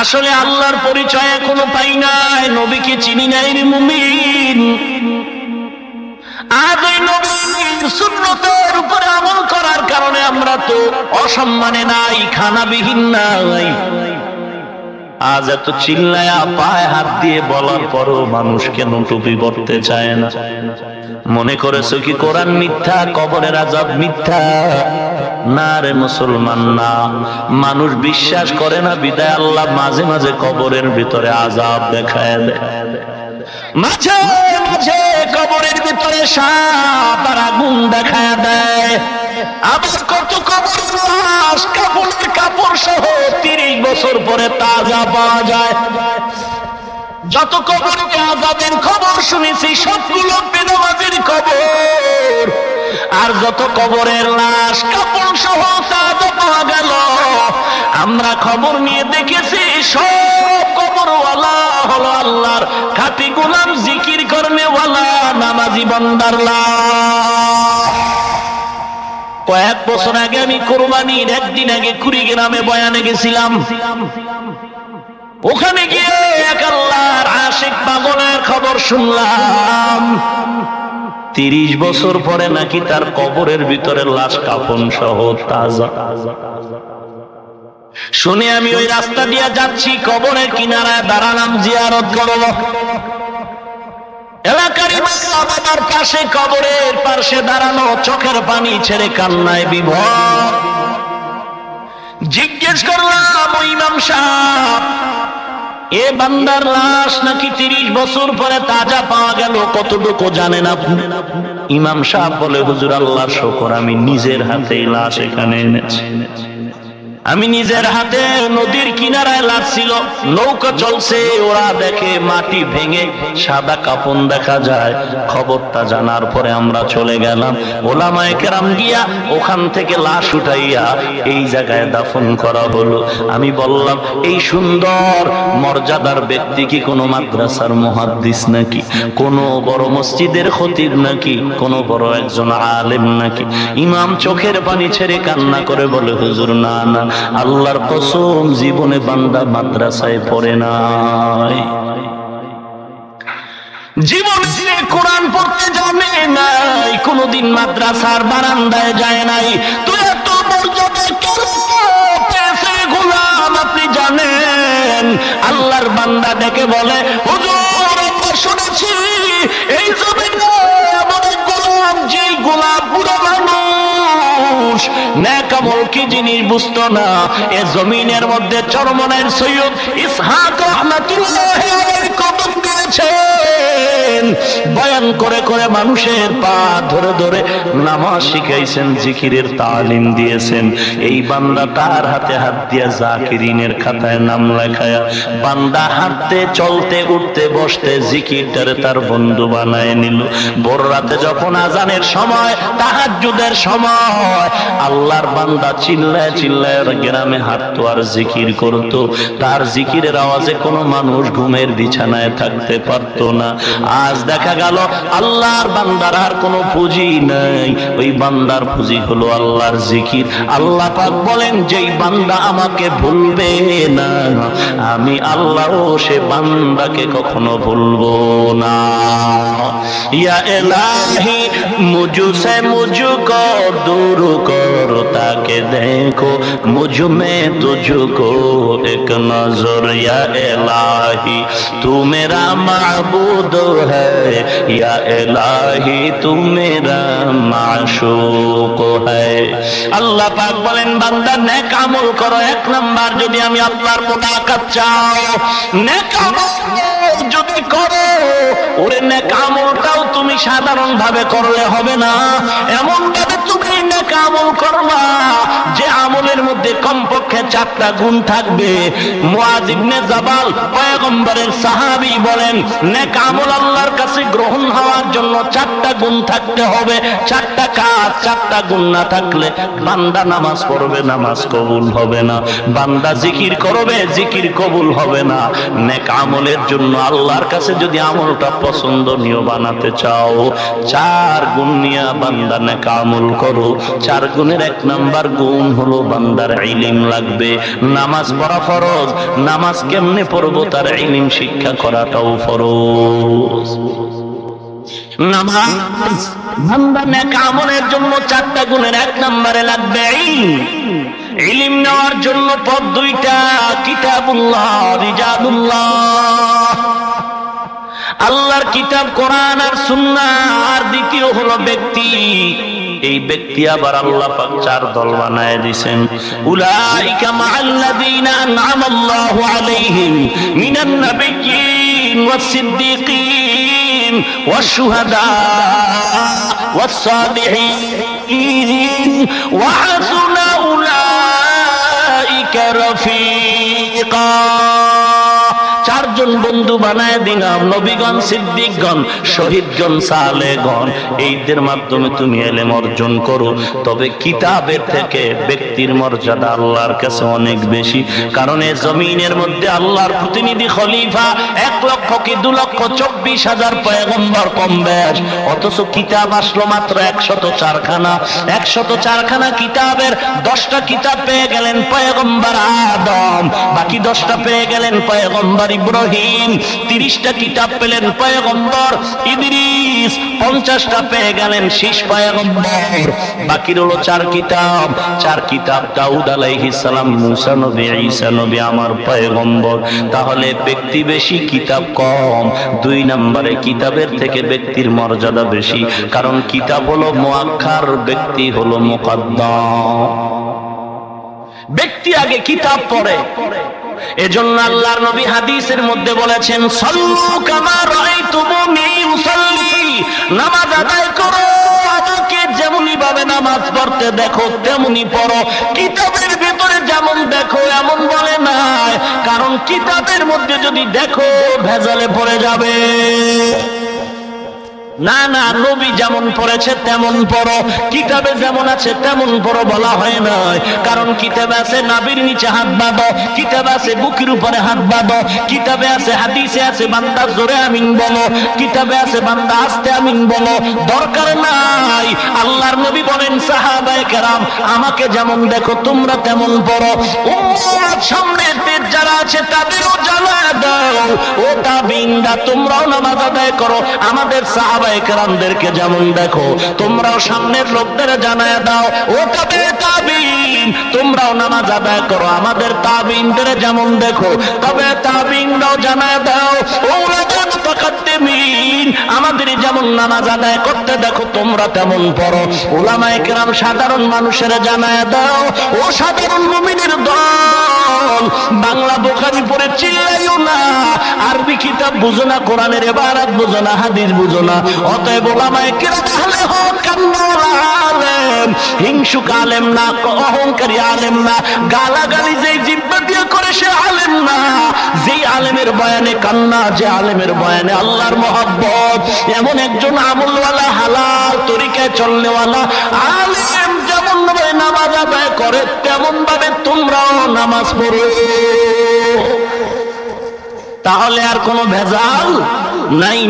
আসলে আল্লাহর পরিচয় এখনো পাই নাই, নবীকে চিনি নাই রে মুমিন। আজ এই নবীর সুন্নতের উপরে আমল করার কারণে আমরা তো অসম্মানে নাই, খানাবিহীন নাই। আজ এত চিল্লায়া পায়ে হাত দিয়ে বলার পরও মানুষ কেন টুপি পরতে চায় না? মনে করেছো কি কোরআন মিথ্যা, কবরের আযাব মিথ্যা? না রে মুসলমান, না। মানুষ বিশ্বাস করে না বিদায় আল্লাহ মাঝে মাঝে কবরের ভিতরে আযাব দেখায় দেয়, মাঝে মাঝে কবরের ভিতরে সাপ আর আগুন দেখায় দেয়। আবার কত কবরের লাশ কাপড়ের কাপড় সহ 30 বছর পরে তাজা পাওয়া যায়। যত কবরে আযাবের খবর শুনেছি সবগুলো বেনামাজির কবর, আর যত কবরের লাশ কাপড় সহ তাজা পাওয়া গেল আমরা খবর নিয়ে দেখেছি সব কবরওয়ালা হলো আল্লাহর খাঁটি গোলাম, জিকির করনেওয়ালা নামাজি বান্দার লাশ। কয়েক বছর আগে আমি কোরবানির একদিন আগে কুড়িগ্রামে বয়ানে গেছিলাম। ওখানে গিয়ে এক আল্লাহর আশিক পাগলের খবর শুনলাম, 30 বছর পরে নাকি তার কবরের ভিতরে লাশ কাফন সহ তাজা। শুনে আমি ওই রাস্তা দিয়ে যাচ্ছি, কবরের কিনারায় দাঁড়ালাম জিয়ারত করব। এলাকারই বাবার পাশে কবরের পাশে দাঁড়ানো, চোখের পানি ছেড়ে কান্নায় বিভোর। জিজ্ঞেস করলাম ওই ইমাম সাহেব, এ বান্দার লাশ নাকি 30 বছর পরে তাজা পাওয়া গেল, কতটুকু জানেন আপনি? ইমাম সাহেব বলে, হুজুর আল্লাহর শুকর, আমি নিজের হাতে লাশ এখানে এনেছি। আমি নিজের হাতে, নদীর কিনারায় লাশ ছিল, নৌকা চলছে, ওরা দেখে মাটি ভেঙে সাদা কাফন দেখা যায়। খবরটা জানার পরে আমরা চলে গেলাম, ওলামায়ে কেরাম গিয়া ওখান থেকে লাশ উঠাইয়া এই জায়গায় দাফন করা হলো। আমি বললাম, এই সুন্দর মর্যাদার ব্যক্তি কি কোনো মাদ্রাসার মুহাদ্দিস নাকি, কোনো বড় মসজিদের খতিব নাকি, কোনো বড় একজন আলেম নাকি? ইমাম চোখের পানি ছেড়ে কান্না করে বলে, হুজুর না না, আল্লাহর কসম জীবনে বান্দা মাদ্রাসায় পড়ে নাই, জীবনে কোরআন পড়তে জানে নাই, কোনদিন মাদ্রাসার বারান্দায় যায় নাই। তুই এত মর্যাদা কেন পেয়েছে গোলাম আপনি জানেন? আল্লাহর বান্দা ডেকে বলে, হুজুর আমরা শুনেছি এই জমিনে এমন এক গোলাম, যে গোলাম পুরো মানুষ, নেক আমল কি জিনিস বুঝতো না। এ জমিনের মধ্যে চরমনায়ের সৈয়দ ইসহাক রাহমাতুল্লাহি আলাইহি কদম দিয়েছেন, শিখাইছেন, বয়ান করে করে মানুষের পা ধরে ধরে নামাজ শিখাইছেন, জিকিরের তালিম দিয়েছেন। এই বান্দা তার হাতে হাত দিয়া জাকিরিনের খাতায় নাম লেখায়া, বান্দা হাঁটতে চলতে উঠতে বসতে জিকিরটারে তার বন্ধু বানায় নিল। ভোর রাতে যখন আজানের সময়, তাহাজ্জুদের সময়, আল্লাহর বান্দা চিল্লায় চিল্লায় গ্রামে হাঁটতো আর জিকির করতো। তার জিকিরের আওয়াজে কোনো মানুষ ঘুমের বিছানায় থাকতে পারত না। আজ দেখা গেল আল্লাহর বান্দার আর কোনো পুঁজি নাই, ওই বান্দার পুঁজি হলো আল্লাহর জিকির। আল্লাহ পাক বলেন, যেই বান্দা আমাকে ভুলবে না, আমি আল্লাহও সে বান্দাকে কখনো ভুলবো না। ইয়া ইলাহি মুঝসে মুঝকো दूर करो ताके देखो मुझ में तुझको एक नजर। या इलाही तू मेरा माबूद है, या इलाही तू मेरा माशूक है। আল্লাহ পাক বলেন, বান্দা নেক আমল করো। এক নাম্বার, যদি আমি আল্লাহর মুনাকাত চাও, নেক আমল যদি করো, ওরে নেক আমলটাও তুমি সাধারণ ভাবে করলে হবে না, এমন ভাবে তুমি নেক আমল করবা যে আমলের মধ্যে কমপক্ষে 4টা গুণ থাকবে। মুআয ইবনে জাবাল পয়গম্বরের সাহাবী বলেন, নেক আমল আল্লাহর কাছে গ্রহণ হওয়ার জন্য 4টা গুণ থাকতে হবে। 4টা কাজ, 4টা গুণ না থাকলে বান্দা নামাজ পড়বে, নামাজ কবুল হবে না। বান্দা জিকির করবে, জিকির কবুল হবে না। নেক আমলের জন্য আল্লাহর কাছে যদি আমলটা পছন্দনীয় বানাতে চাও, 4 গুণ নিয়ে বান্দা নেক আমল করো। 4 গুণের 1 নাম্বার গুণ হলো বান্দার ইলম লাগবে। নামাজ পড়া ফরজ, নামাজ কেমনে পড়বো তার ইলম শিক্ষা করাটাও ফরজ। নামাজ বান্দা নেক আমলের জন্য 4টা গুণের 1 নম্বরে লাগবে ইলম। ইলম নেওয়ার জন্য পথ 2টা, কিতাবুল্লাহ, রিজালুল্লাহ, আল্লাহর কিতাব কোরআন আর সুন্নাহ। আর দ্বিতীয় হলো ব্যক্তি। এই ব্যক্তি আবার আল্লাহ পাক 4 দল বানায় দিয়েছেন। উলাইকা মাআল্লাযীনা আন'আমাল্লাহু আলাইহিম মিনান নাবিয়্যিন ওয়াস-সিদ্দীকিন ওয়াশ-শুহাদা ওয়াস-সালিহিন ওয়া হাসুনা উলাইকা রাফীকা। 4 জন বন্ধু বানায় দিলাম, নবীগণ, সিদ্দিকগণ, শহীদগণ, সালেহগণ। এইদের মাধ্যমে তুমি ইলম অর্জন করো। তবে কিতাবের থেকে ব্যক্তির মর্যাদা আল্লাহর কাছে অনেক বেশি। কারণ এই জমিনের মধ্যে আল্লাহর প্রতিনিধি খলিফা 1 লক্ষ কি 2 লক্ষ 24,000 পয়গম্বর কম বেশ, অথচ কিতাব আসলো মাত্র 104 খানা। 104 খানা কিতাবের 10টা কিতাব পেয়ে গেলেন পয়গম্বর আদম, বাকি 10টা পেয়ে গেলেন পয়গম্বর ইব্রাহিম। 30টা কিতাব পেলেন পয়গম্বর ইদ্রিস, 50টা পেয়ে গেলেন শেষ পয়গম্বর। বাকি রইল 4 কিতাব। 4 কিতাব দাউদ আলাইহিস সালাম, মুসা নবী, ঈসা নবী, আমার পয়গম্বর। তাহলে ব্যক্তি বেশি, কিতাব কম। 2 নম্বরে কিতাবের থেকে ব্যক্তির মর্যাদা বেশি, কারণ কিতাব হলো মুআক্খার, ব্যক্তি হলো মুকদ্দাম। ব্যক্তি আগে কিতাব পড়ে। এজন্য আল্লাহর নবী হাদিসের মধ্যে বলেছেন, সাল্লু কামা রাআইতুমুনি উসাল্লি, নামাজ আদায় করো, আমাকে যেমনি ভাবে নামাজ পড়তে দেখো তেমনি পড়ো। কিতাবের ভিতরে যেমন দেখো এমন বলে নাই, কারণ কিতাবের মধ্যে যদি দেখো ভেজালে পড়ে যাবে। না না, নবী যেমন পড়েছে তেমন পড়ো, কিতাবে যেমন আছে তেমন পড়ো বলা হয় নাই। কারণ কিতাবে আছে নাভির নিচে হাত বাঁধো, কিতাবে আছে বুকের উপরে হাত বাঁধো, কিতাবে আছে, হাদিসে আছে বান্দা জোরে আমিন বলো, কিতাবে আছে বান্দা আস্তে আমিন বলো। দরকার নাই। আল্লাহর নবী বলেন, সাহাবায়ে কেরাম আমাকে যেমন দেখো তোমরা তেমন পড়ো। উম্মত সামনে যারা আছে তাদেরও জানায় দাও, ও তাবিঈনরা তোমরাও নামাজ আদায় করো। আমাদের সাহাবা সাহাবায়ে কেরামদেরকে যেমন দেখো, তোমরাও সামনের লোকদের জানায় দাও, ও তাবিঈন তোমরাও নামাজ আদায় করো, আমাদের তাবিঈনদের যেমন দেখো, তবে তাবিঈনরাও জানায় দাও, ও মুতাকাদ্দিমিন আমাদের যেমন নামাজ আদায় করতে দেখো, তোমরা তেমন পড়ো। উলামায়ে কেরাম সাধারণ মানুষের জানায় দাও, ও সাধারণ মুমিনের দল, বাংলা বুখারী পড়ে চিল্লাইও না, আরবি কিতাব বুঝো না, কোরআনের ইবারত বুঝো না, হাদিস বুঝো না। অতএব উলামায়ে কেরাম আহলে হক আলেম, হিংসুক আলেম না, অহংকারী আলেম না, গালাগালি যেই জিহ্বা দিয়ে করে সে আলেম না, যেই আলেমের বয়ানে কান্না, যে আলেমের বয়ানে আল্লাহর মহব্বত, এমন একজন আমলওয়ালা হালাল তরিকায় চলনেওয়ালা আলেম যেমন ভাবে নামাজ আদায় করে, তেমন ভাবে তোমরাও নামাজ পড়ো। তাহলে আর কোনো ভেজাল নাই।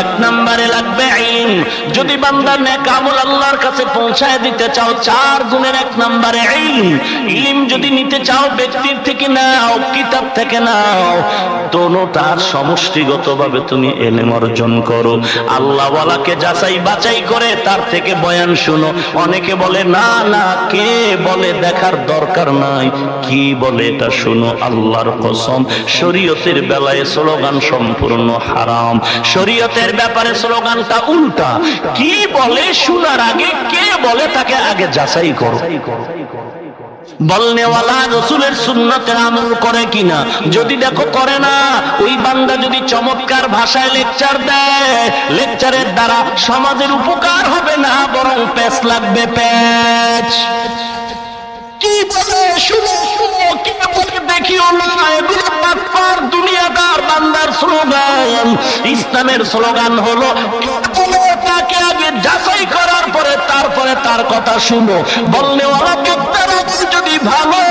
এক নম্বরে লাগবে ইলম। যদি বান্দা নেক আমল আল্লাহর কাছে পৌঁছায় দিতে চাও, 4 গুণের 1 নম্বরে ইলম। ইলম যদি নিতে চাও, ব্যক্তির থেকে নাও, কিতাব থেকে নাও, দোনোটার সমষ্টিগতভাবে তুমি ইলম অর্জন করো। আল্লাহওয়ালাকে যাচাই বাছাই করে তার থেকে বয়ান শুনো। অনেকে বলে না না, কে বলে দেখার দরকার নাই, কি বলে এটা শুনো। আল্লাহর কসম, শরীয়তের বেলায় স্লোগান সম্পূর্ণ হারাম, শরীয়তের ব্যাপারে স্লোগানটা উল্টা। কি বলে শোনার আগে কে বলে তাকে আগে যাচাই করো। বলনেওয়ালা রাসূলের সুন্নতের আমল করে কিনা, যদি দেখো করে না, ওই বান্দা যদি চমৎকার ভাষায় লেকচার দেয়, লেকচারের দ্বারা সমাজের উপকার হবে না, বরং পেছ লাগবে, পেছ। কি বলে শুনো, কে বলে দেখিও না, এগুলো বাটপার দুনিয়াদার বান্দার স্লোগান। ইসলামের স্লোগান হলো তাকে আগে যাচাই করার পরে তারপরে তার কথা শুনো। বলনেওয়ালা বক্তার যদি ভালো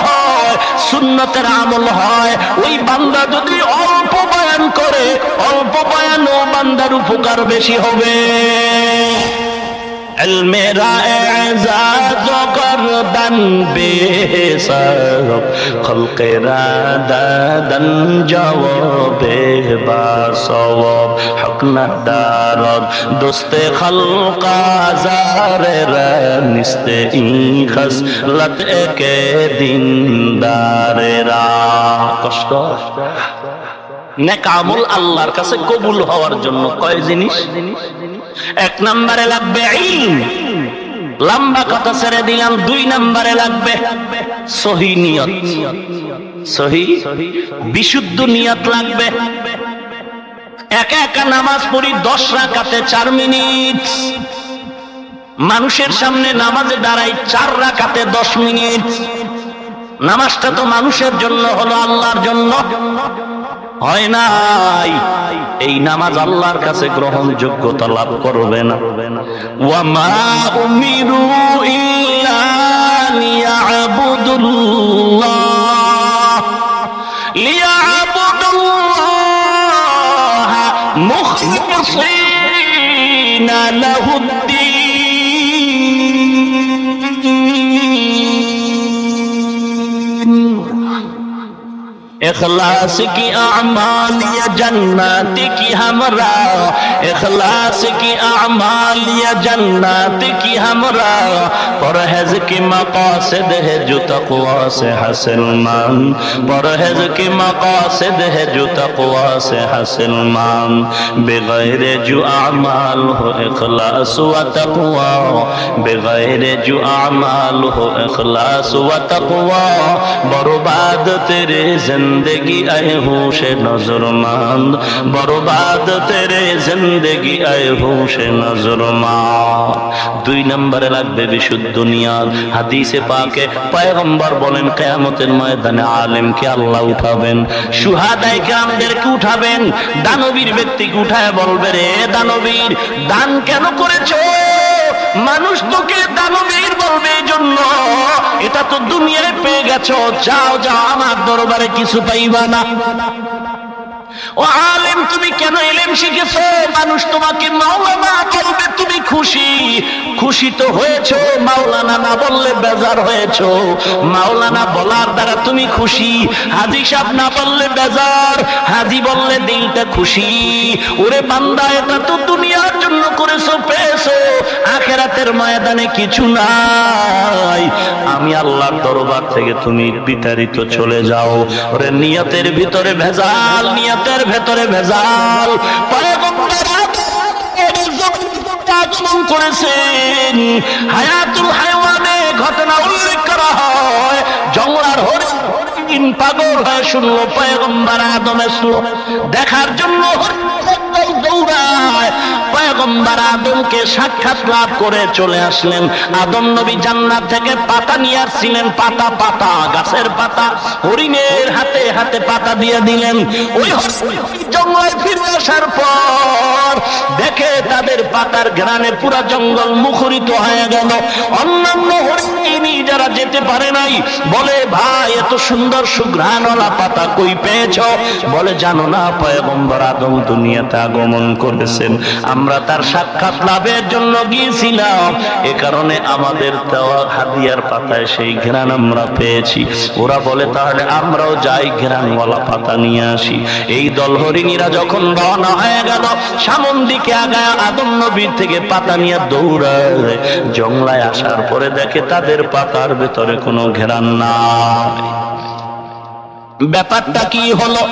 হয়, সুন্নতের আমল হয়, ওই বান্দা যদি অল্প বয়ান করে, অল্প বয়ানও বান্দার উপকার বেশি হবে। মেরা এজাজ করদান বেসব খলকেরা দাদন জওয়াবে বাসওয়াব হকনা দারদ দোস্তে খলকা জারেরা নিস্তে ইখস লত একে দিনদারেরা। কষ্ট নেক আমল আল্লাহর কাছে কবুল হওয়ার জন্য কয় জিনিস? 1 নম্বরে লাগবে ইলম, লম্বা কথা ছেড়ে দিলাম। 2 নম্বরে লাগবে সহি নিয়ত, সহি বিশুদ্ধ নিয়ত লাগবে। একা একা নামাজ পড়ি 10 রাকাতে 4 মিনিট, মানুষের সামনে নামাজে দাঁড়াই 4 রাকাতে 10 মিনিট। নামাজটা তো মানুষের জন্য হলো, আল্লাহর জন্য হয় নাই। এই নামাজ আল্লাহর কাছে গ্রহণযোগ্যতা লাভ করবে না। ওয়া মা উমিরু ইল্লা লিয়াবুদুল্লাহ মুখলিসিনা লাহুদ্দিন। इखलास की आमाल या जन्नत की हमरा, इखलास की आमाल या जन्नत की हमरा, परहेज की मकासद है जो तक़वा से हासिल मान, परहेज की मकासद है जो तक़वा से हासिल मान। बगैर जो आमाल हो इखलास व तक़वा, बगैर जो आमाल हो इखलास व तक़वा, बर्बाद तेरे जिंदगी आए होशे नजरमंद, बर्बाद तेरे जिंदगी आए होशे नजरमंद। 2 নম্বরে লাগবে বিশুদ্ধ নিয়ত। হাদিসে পাকে পয়গম্বর বলেন, কিয়ামতের ময়দানে আলেমকে আল্লাহ উঠাবেন, শুহাদায়ে কিরামদেরকে উঠাবেন, দানবীর ব্যক্তিকে উঠায় বলবে, রে দানবীর, দান কেন করেছো? মানুষ তোকে দানবীর বলবে এই জন্য, এটা তো দুনিয়ায় পেয়ে গেছো, যাও যাও, আমার দরবারে কিছু পাইবা না। ও আলেম, তুমি কেন ইলম শিখেছো? মানুষ তোমাকে মাওলানা বলবে, তুমি খুশি খুশি তো হয়েছো, মাওলানা না বললে বেজার হয়েছো। মাওলানা বলার দ্বারা তুমি খুশি, হাজী সাহেব না বললে বেজার, হাজী বললে দিলটা খুশি। ওরে বান্দা, এটা তো দুনিয়ার জন্য করেছো, পেয়েছো, আখিরাতের ময়দানে কিছু নাই। আমি আল্লাহর দরবার থেকে তুমি বিতাড়িত চলে যাও। ওরে নিয়তের ভিতরে ভেজাল, নিয়তের ভেতরে ভেজাল। পয়গম্বর আগমন করেছেন, হায়াতুল হায়াওয়ানে ঘটনা উল্লেখ করা হয়। জঙ্গলার হরিণ পাগল হয়ে শুনলো পয়গম্বর আদম এসলো, দেখার জন্য দৌড়ায়। পয়গম্বর আদমকে সাক্ষাৎ লাভ করে চলে আসলেন। আদম নবী জান্নাত থেকে পাতা নিয়ে আসছিলেন, পাতা পাতা গাছের পাতা, হরিণের হাতে হাতে পাতা দিয়ে দিলেন। ওই জঙ্গলে ফিরে আসার পর দেখে তাদের পাতার ঘ্রাণে পুরা জঙ্গল মুখরিত হয়ে গেল। অন্যান্য হরিণী যারা যেতে পারে নাই বলে, ভাই এত সুন্দর সুঘ্রাণওয়ালা পাতা কই পেয়েছ? বলে, জানো না পয়গম্বর আদম দুনিয়াতে আগমন করেছেন, আমরা তার সাক্ষাৎ লাভের জন্য গিয়েছিলাম, এ কারণে আমাদের দেওয়া হাদিয়ার পাতায় সেই ঘ্রাণ আমরা পেয়েছি। ওরা বলে, তাহলে আমরাও যাই ঘ্রাণওয়ালা পাতা নিয়ে আসি। এই দল হরিণীরা যখন রওনা হয়ে গেল, সামন দিকে আগায় আদম নবীর থেকে পাতা নিয়ে দৌড়ায়। জংলায় আসার পরে দেখে তাদের পাতার ভেতরে কোনো ঘ্রাণ নাই। ব্যাপারটা কি হলো?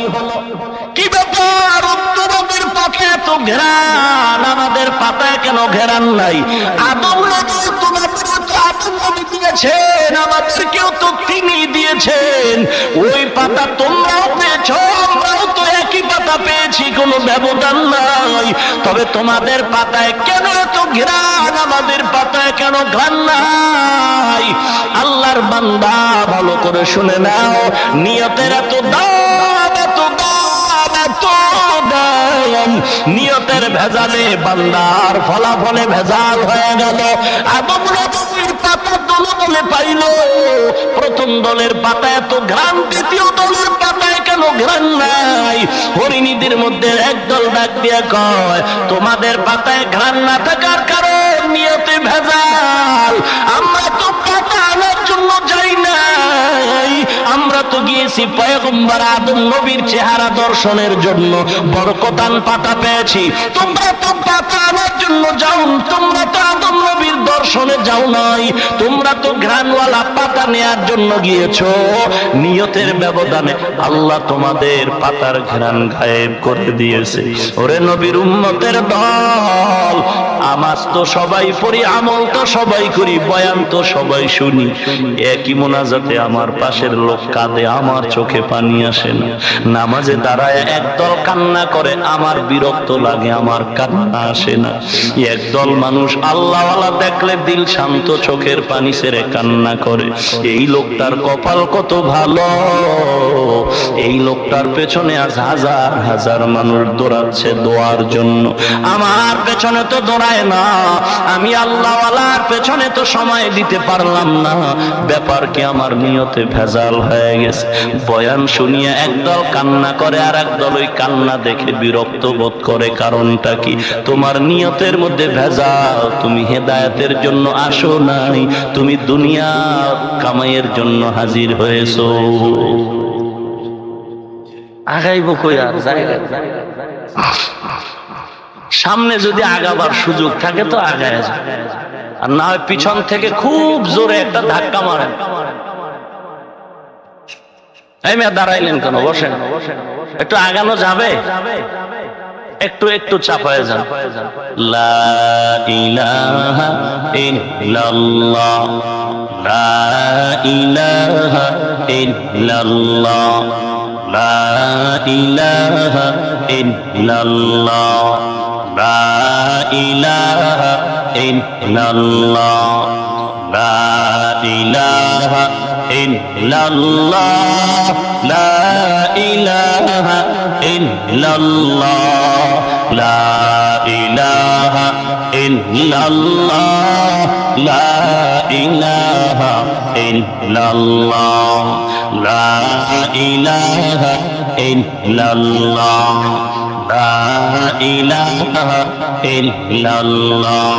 কি ব্যাপার? তোমাদের পাতায় এত ঘ্রাণ, আমাদের পাতায় কেন ঘ্রাণ নাই? আদম নবী দিয়েছেন, আমাদেরকেও তো তিনি দিয়েছেন। ওই পাতা তোমরাও পেয়েছ, আমরাও তো একই পাতা পেয়েছি, কোনো ব্যবধান নাই। তবে তোমাদের পাতায় কেন এত ঘ্রাণ, আমাদের পাতায় কেন ঘ্রাণ নাই? আল্লাহর বান্দা ভালো করে শুনে নাও, নিয়তের এত দাম, এত দাম, এত দাম। নিয়তের ভেজালে বান্দার ফলাফলে ভেজাল হয়ে গেল। আদম নবীর পাতা দলে পাইল, প্রথম দলের পাতা এত ঘ্রাণ, দ্বিতীয় দলের পাতায় কেন ঘ্রাণ নাই? হরিণীদের মধ্যে একদল ডাক দিয়ে কয়, তোমাদের পাতায় ঘ্রাণ না থাকার কারণ নিয়তে ভেজাল। আমরা তো পাতা আনার জন্য যাই নাই, আমরা তো গিয়েছি পয়গম্বর আদম নবীর চেহারা দর্শনের জন্য, বরকতান পাতা পেয়েছি। তোমরা তো পাতা আনার জন্য যাও, তোমরা তো আদম নবীর দর্শনে যাও নাই, তোমরা তো ঘ্রাণওয়ালা পাতা নেয়ার জন্য গিয়েছো। নিয়তের ব্যবধানে আল্লাহ তোমাদের পাতার ঘ্রাণ গায়েব করে দিয়েছে। ওরে নবীর উম্মতের দল, নামাজ তো সবাই পড়ি, আমল তো সবাই করি, বয়ান তো সবাই শুনি, একই মোনাজাতে আমার পাশের লোক কাঁদে, আমার চোখে পানি আসে না। নামাজে দাঁড়ায় একদল কান্না করে, আমার বিরক্ত লাগে, আমার কান্না আসে না। একদল মানুষ আল্লাহওয়ালা দেখলে দিল শান্ত, চোখের পানি ছেড়ে কান্না করে। এই লোকটার কপাল কত ভালো, এই লোকটার পেছনে আজ হাজার হাজার মানুষ দৌড়াচ্ছে দোয়ার জন্য। আমার পেছনে তো দৌড়ায় না, আমি আল্লাহওয়ালার পেছনে তো সময় দিতে পারলাম না। ব্যাপার কি, আমার নিয়তে ভেজাল হয়ে গেছে। বয়ান শুনিয়ে একদল কান্না করে, আর একদল ওই কান্না দেখে বিরক্ত বোধ করে। কারণটা কি? তোমার নিয়তের মধ্যে ভেজাল। তুমি হেদায়েতের জন্য আসো নাই, তুমি দুনিয়া কামাইয়ের জন্য হাজির হয়েছো। আগাইব কই আর জায়গা, সামনে যদি আগাবার সুযোগ থাকে তো আগায় যায়, আর না হয় পিছন থেকে খুব জোরে একটা ধাক্কা মারেন। এই মেয়ে দাঁড়াইলেন কেন? বসেন, একটু আগানো যাবে? একটু একটু চাপায় যান। লা ইলাহা ইল্লাল্লাহ, লা ইলাহা ইল্লাল্লাহ, লা ইলাহা ইল্লাল্লাহ, লা ইলাহা ইল্লাল্লাহ, লা ইলাহা ইল্লাল্লাহ, লা ইলাহা ইল্লাল্লাহ, লা ইলাহা ইল্লাল্লাহ, লা ইলাহা ইল্লাল্লাহ, লা ইলাহা ইল্লাল্লাহ, লা ইলাহা ইল্লাল্লাহ,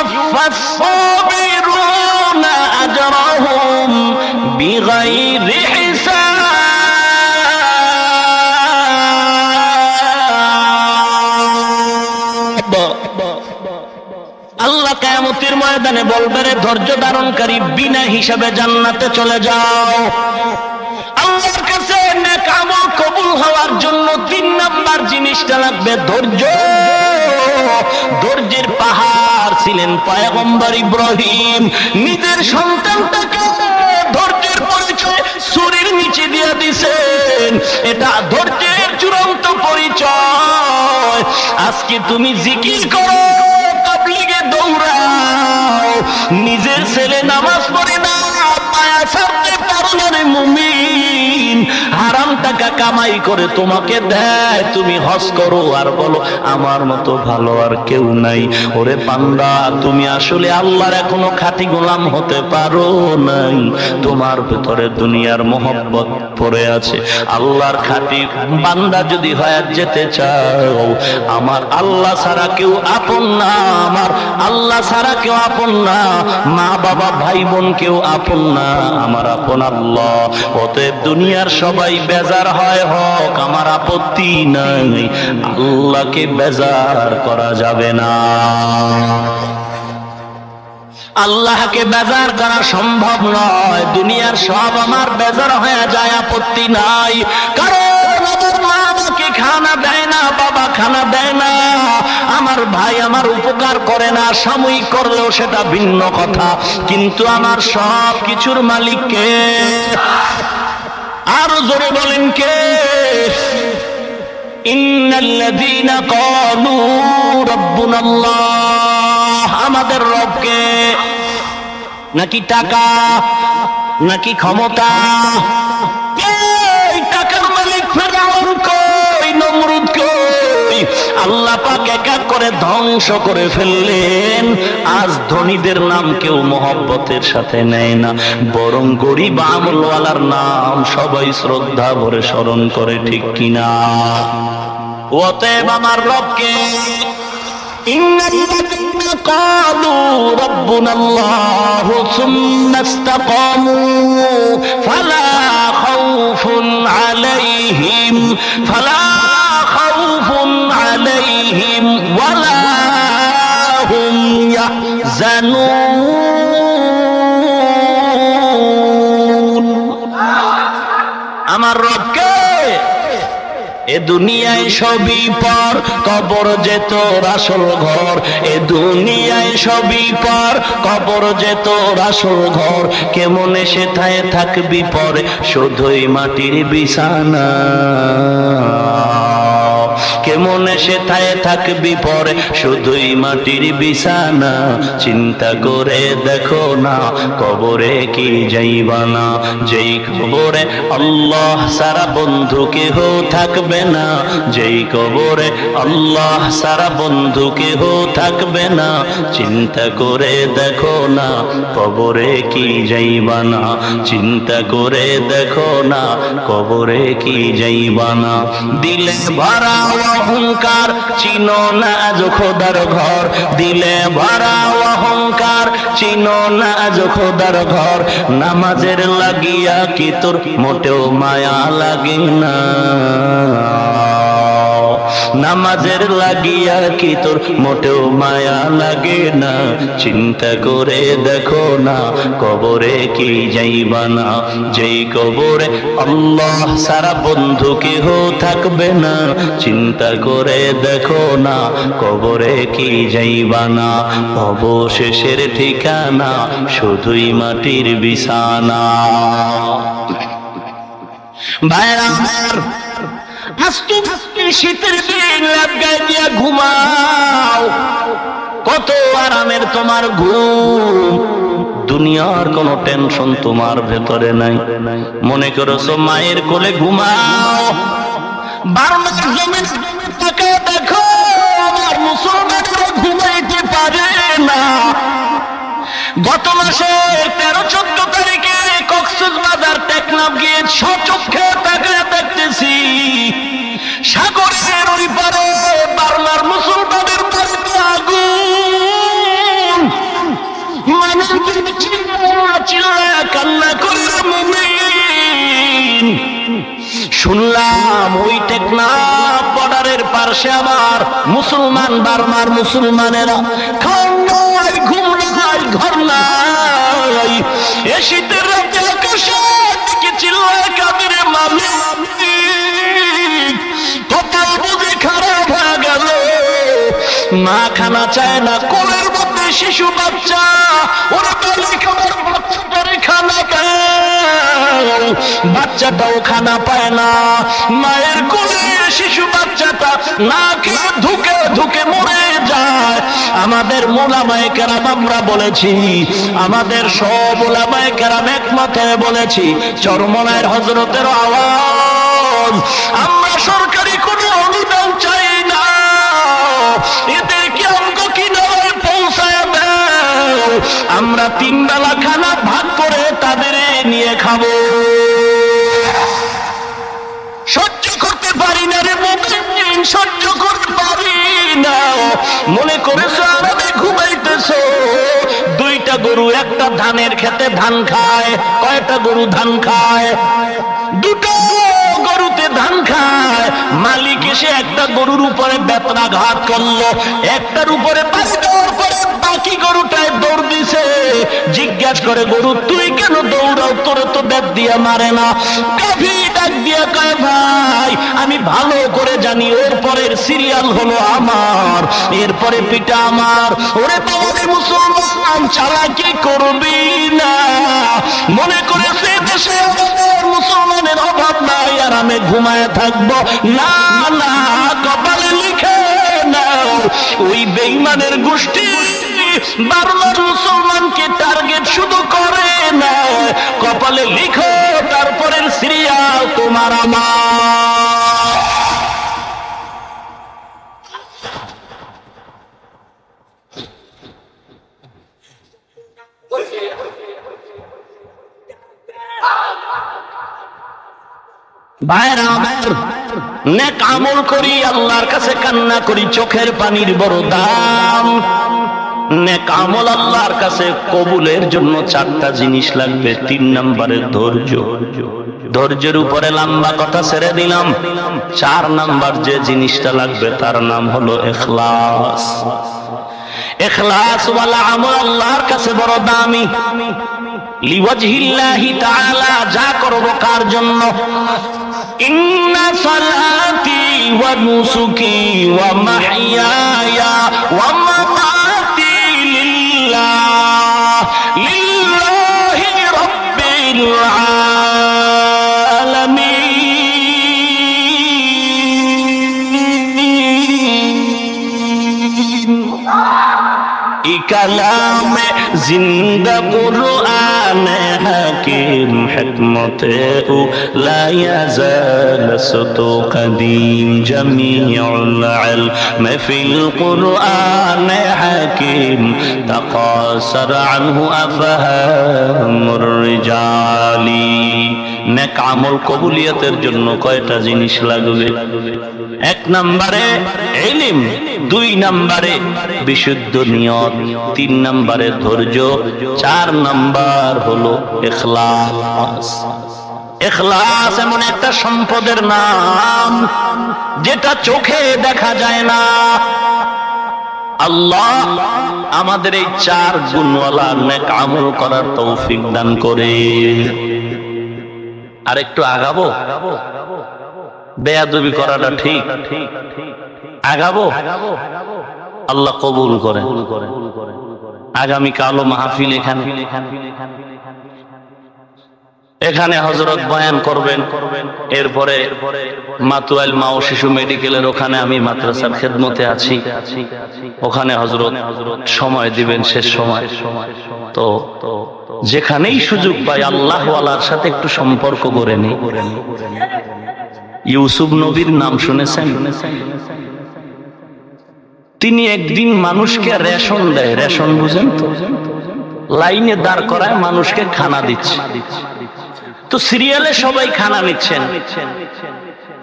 ইউওয়াফাস সাবিরুনা আজরাহুম বিগাইরি হিসাব। আল্লাহ কিয়ামতের ময়দানে বলবে, রে ধৈর্য ধারণকারী, বিনা হিসাবে জান্নাতে চলে যাও। আল্লাহর কাছে নেক আমল কবুল হওয়ার জন্য 3 নাম্বার জিনিসটা লাগবে ধৈর্য। ধৈর্যের পাহাড় ছিলেন পয়গম্বর ইব্রাহিম। নিজের সন্তানটাকে ধৈর্যের পরিচয় ছুরির নিচে দিয়ে দিয়েছেন। এটা ধৈর্যের চূড়ান্ত পরিচয়। আজকে তুমি জিকির করো, তাবলীগে দৌড়াও, নিজের ছেলে নামাজ পড়ে না, মায়া ছাড়তে পারো না রে মুমিন। হারাম টাকা কামাই করে তোমাকে দেয়, তুমি হজ করো আর বলো আমার মতো ভালো আর কেউ নাই। ওরে বান্দা, তুমি আসলে আল্লাহর এখনো খাঁটি গোলাম হতে পারো নাই। তোমার ভেতরে দুনিয়ার মোহব্বত পড়ে আছে। আল্লাহর খাঁটি বান্দা যদি হয়ে যেতে চাও, আমার আল্লাহ ছাড়া কেউ আপন না, আমার আল্লাহ ছাড়া কেউ আপন না, মা বাবা ভাই বোন কেউ আপন না, আমার আপন আল্লাহ। অতএব দুনিয়ার সবাই বেজার হয় হোক, আমার আপত্তি নাই, আল্লাহকে বেজার করা যাবে না। আল্লাহকে বেজার করা সম্ভব নয়। দুনিয়ার সব আমার বেজার হয়ে যায়, আপত্তি নাই। কারণ আমার মা আমাকে খানা দেয় না, বাবা খানা দেয় না, আমার ভাই আমার উপকার করে না, সাময়িক করলেও সেটা ভিন্ন কথা, কিন্তু আমার সব কিছুর মালিক কে? আরো জোরে বলেন কে? ইন্নাল্লাযীনা ক্বালু রাব্বুনাল্লাহ, আমাদের রব কে? নাকি টাকা, নাকি ক্ষমতা? টাকার মালিক ফেরাউন কই, নমরুদ কই? আল্লাহ পাক এক এক করে ধ্বংস করে ফেললেন। আজ ধনীদের নাম কেউ মহব্বতের সাথে নেয় না, বরং গরিব আমলওয়ালার নাম সবাই শ্রদ্ধা ভরে স্মরণ করে, ঠিক কিনা? অতএব আমার রবকে ইন্নাল্লাযীনা ক্বালু রাব্বুনাল্লাহু সুম্মা ইসতাকামু ফালা খাউফুন আলাইহিম ওয়ালা হুম ইয়াহজানুন। আমার রবকে এ দুনিয়ায় সবই পর, কবর যে তোর আসল ঘর। এ দুনিয়ায় সবই পর, কবর যে তোর আসল ঘর। কেমন সেথায় থাকবি পরে, শুধুই মাটির বিছানা। কেমন সেথায় থাকবি পরে, শুধুই মাটির বিছানা। চিন্তা করে দেখো না, কবরে কি যাইবা না। যেই কবরে আল্লাহ সারা বন্ধু কেহ থাকবে না, যেই কবরে আল্লাহ সারা বন্ধু কেহ থাকবে না। চিন্তা করে দেখো না, কবরে কি যাইবা না। চিন্তা করে দেখো না, কবরে কি যাইবা না। দিলে ভরা অহংকার, চিনো না আজ খোদার ঘর। দিলে ভরা অহংকার, চিনো না আজ খোদার ঘর। নামাজের লাগিয়া কি তোর মোটেও মায়া লাগে না। নামাজের লাগিয়া কি তোর মোটেও মায়া লাগে না। চিন্তা করে দেখো না, কবরে কি যাইবা না। যেই কবরে আল্লাহ সারা বন্ধু কেহ থাকবে না। চিন্তা করে দেখো না, কবরে কি যাইবা না। অবশেষের ঠিকানা শুধুই মাটির বিছানা। ভাইরা আমার, আস্তে আস্তে শীতের দিন লাগাই দিয়া ঘুমাও, কত আরামের তোমার ঘুম। দুনিয়ার কোনো টেনশন তোমার ভেতরে নাই। মনে করছো মায়ের কোলে ঘুমাও, বারবার জমিন তাকে দেখো, আমার মুসলমানরা ঘুমাইতে পারে না। গত মাসে 13-14 তারিখে কক্সবাজার টেকনাফ গিয়ে সচক্ষে তাকায় দেখতেছি, সাগরের ওই পারে বার্মার মুসলমানের বাড়িতে আগুন। চিল্লায়া কান্না করে মুমিন। শুনলাম ওই টেকনাফ বর্ডারের পাশে আমার মুসলমান বার্মার মুসলমানেরা খাওয়া নাই, ঘুম নাই, ঘর নাই। এ শীতের রাতে আকাশে দিকে চিল্লায় কাদের মালিক, কপাল বুঝে খারাপ হয়ে গেল। মা খানা চায় না, কোলের মধ্যে শিশু বাচ্চা, ওরা বলে খাবার বাচ্চাটারে খানা পায়, বাচ্চাটাও খানা পায় না। মায়ের কোলে শিশু বাচ্চাটা না খেয়ে ধুকে ধুকে মরে যায়। আমাদের মোলামায়ে কেরাম আমরা বলেছি, আমাদের সব ওলামায়ে কেরাম একমত হয়ে বলেছি, চরমনায়ের হযরতের আওয়াজ, আমরা সরকারি কোনো অনুদান চাই না, এদেরকে আমগো কিনারে পৌঁছায় দাও, আমরা 3 বেলা খানা ভাগ করে তাদের নিয়ে খাবো। সহ্য করতে পারি না রে মুমিন, সহ্য করতে পারি না। মনে করেছো আরামে ঘুমাইতেছো, 2টা গরু একটা ধানের খেতে ধান খায়। কয়টা গরু ধান খায়? 2টো গরুতে ধান খায়। মালিক এসে একটা গরুর উপরে বেত্রাঘাত করলো, একটার উপরে পানি দেওয়ার পরে বাকি গরুটায় দৌড় দিছে। জিজ্ঞাসা করে, গরু তুই কেন দৌড়াও? তোরে তো বেত দিয়া মারে না। কাফি ডাক দিয়া কয়, ভাই আমি ভালো করে জানি ওর পরের সিরিয়াল হলো আমার, এরপরে পিটা আমার। ওরে বাবারে মুসলমান, চালাকি করবি না। মনে করেছে দেশে আমাদের মুসলমানের অভাব নাই, আর আমি ঘুমায় থাকবো না, না, কপালে লিখে নাও। ওই বেঈমানের গোষ্ঠী বারবার মুসলমানকে টার্গেট শুধু করে না, কপালে লিখো তারপরের সিরিয়াল তোমার আমার। ভাইরা আমার, নেক আমল করি, আল্লাহর কাছে কান্না করি, চোখের পানির বড় দাম। নেক আমল আল্লাহর কাছে কবুলের জন্য 4টা জিনিস লাগবে। 3 নম্বরে ধৈর্য। ধৈর্যের উপরে লম্বা কথা ছেড়ে দিলাম। 4 নাম্বার যে জিনিসটা লাগবে তার নাম হলো ইখলাস। ইখলাস ওয়ালা আমল আল্লাহর কাছে বড় দামি। লিওয়াজহিল্লাহি তাআলা, যা করব কার জন্য? ইন্না সালাতি ওয়া নুসুকি ওয়া মাহইয়ায়া ওয়া মামাতি লিল্লাহি রাব্বিল আলামিন। कलाम जिंदा कुरान हकीम हिकमत ला यज़ाल सतो कदीम जमीउल इल्म फिल कुरान हकीम तकासर अन्हु अफहामुर रिजाली। नेक আমল কবুলিয়তের জন্য কয়টা জিনিস লাগবে? 1 নম্বরে ইলম, 2 নম্বরে বিশুদ্ধ নিয়ত, 3 নম্বরে ধৈর্য, 4 নম্বর হলো ইখলাস। ইখলাস এমন একটা সম্পদের নাম যেটা চোখে দেখা যায় না। আল্লাহ আমাদের এই 4 গুণওয়ালা নেক আমল করার তৌফিক দান করে। আর একটু আগাবো, বেয়াদবি করাটা ঠিক, আগাবো, আল্লাহ কবুল করেন। আগামী কালো মাহফিল এখানে হযরত বয়ান করবেন। এরপরে মাতুয়াইল মা ও শিশু মেডিকেলের ওখানে আমি মাদ্রাসার খেদমতে আছি, ওখানে হযরত সময় দিবেন, শেষ সময়। তো যেখানেই সুযোগ পাই আল্লাহ ওয়ালার সাথে একটু সম্পর্ক করে নেই। ইউসুফ নবীর নাম শুনেছেন? তিনি একদিন মানুষকে রেশন দেয়, রেশন বুঝেন তো, লাইনে দাঁড় করায় মানুষকে খানা দিচ্ছে। তো সিরিয়ালে সবাই খানা নিচ্ছেন,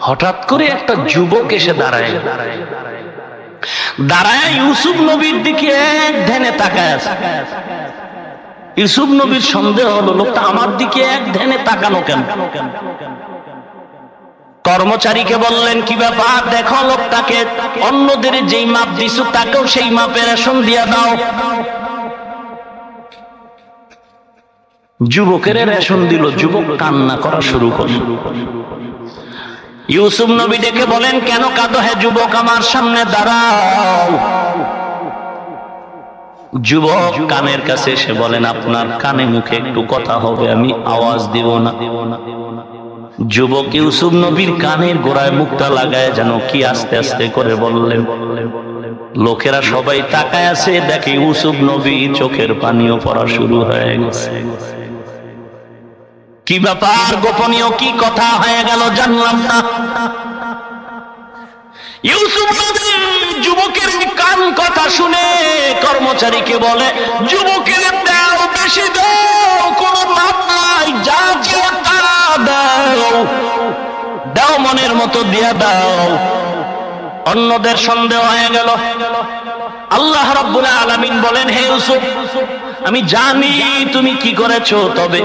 হঠাৎ করে একটা যুবক এসে দাঁড়ায়, ইউসুফ নবীর দিকে এক ধ্যানে তাকায় আছে। ইউসুফ নবীর সন্দেহ হলো লোকটা আমার দিকে এক ধ্যানে তাকানো কেন। কর্মচারীকে বললেন কি ব্যাপার, দেখো লোকটাকে অন্যদের যেই মাপ দিছো তাকেও সেই মাপের রেশন দিয়া দাও। যুবকের রেশন দিল, যুবক কান্না করা শুরু করল। ইউসুফ নবী ডেকে বলেন কেন কাঁদো হে যুবক, আমার সামনে দাঁড়াও। যুবক কানের কাছে এসে বলেন আপনার কানে মুখে একটু কথা হবে, আমি আওয়াজ দিব না। যুবক ইউসুফ নবীর কানের গোড়ায় মুখটা লাগায় যেন কি আস্তে আস্তে করে বললেন। লোকেরা সবাই তাকায় আছে, দেখে ইউসুফ নবী চোখের পানিও পড়া শুরু হয়ে গেছে। কি ব্যাপার, গোপনীয় কি কথা হয়ে গেল জানলাম না। ইউসুফ নবী যুবকের কান কথা শুনে কর্মচারীকে বলে যুবকের দাও, বেশি দাও, কোনো লাভ নাই, যা দাও দাও, মনের মতো দিয়া দাও। অন্যদের সন্দেহ হয়ে গেল। আল্লাহ রাব্বুল আলামিন বলেন হে ইউসুফ, আমি জানি তুমি কি করেছো, তবে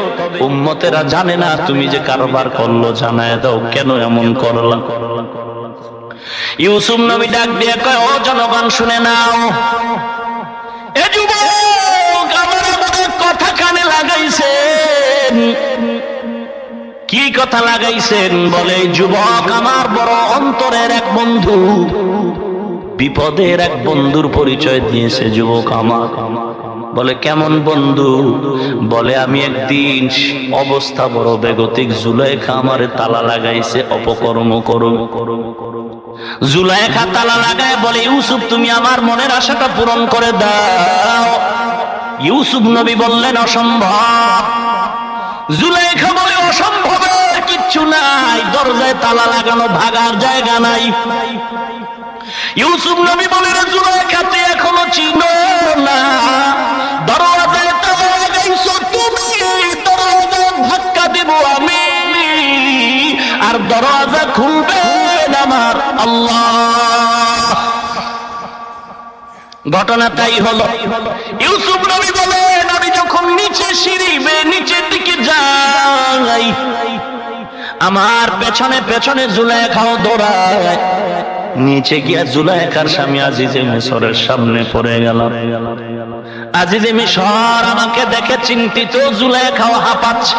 উম্মতেরা জানে না তুমি যে কারবার করলো, জানায় দাও কেন এমন করলা। ইউসুফ নবী ডাক দিয়ে কয় ও জনগণ শুনে নাও, এ যুবক আমার কথা কানে লাগাইছেন। কি কথা লাগাইছেন? বলে যুবক আমার বড় অন্তরের এক বন্ধু, বিপদের এক বন্ধুর পরিচয় দিয়েছে যুবক আমার। বলে কেমন বন্ধু? বলে আমি একদিন অবস্থা বড় বেগতিক, জুলাইখা আমারে তালা লাগাইছে অপকর্ম করো। জুলাইখা তালা লাগায় বলে ইউসুফ তুমি আমার মনের আশাটা পূরণ করে দাও। ইউসুফ নবী বললেন অসম্ভব। জুলাইখা বলে অসম্ভবের কিচ্ছু নাই, দরজায় তালা লাগানো, ভাগার জায়গা নাই। ইউসুফ নবী বলেন জুলাইখাতে এখনো চিনো না, দরজায় তালা লাগাইছো তুমি, দরজা ধাক্কা দেব আমি, আর দরজা খুলবেন আমার আল্লাহ। ঘটনা তাই হলো। ইউসুফ নবী বলেন আমি যখন নিচে সিঁড়ি বেয়ে নিচের দিকে যাই, আমার পেছনে পেছনে জুলাইখাও দৌড়ায়। নিচে গিয়া জুলাইখার স্বামী আজিজে মিশরের সামনে পড়ে গেল। আজিজে মিশর আমাকে দেখে চিন্তিত, জুলাইখাও হাঁপাচ্ছে।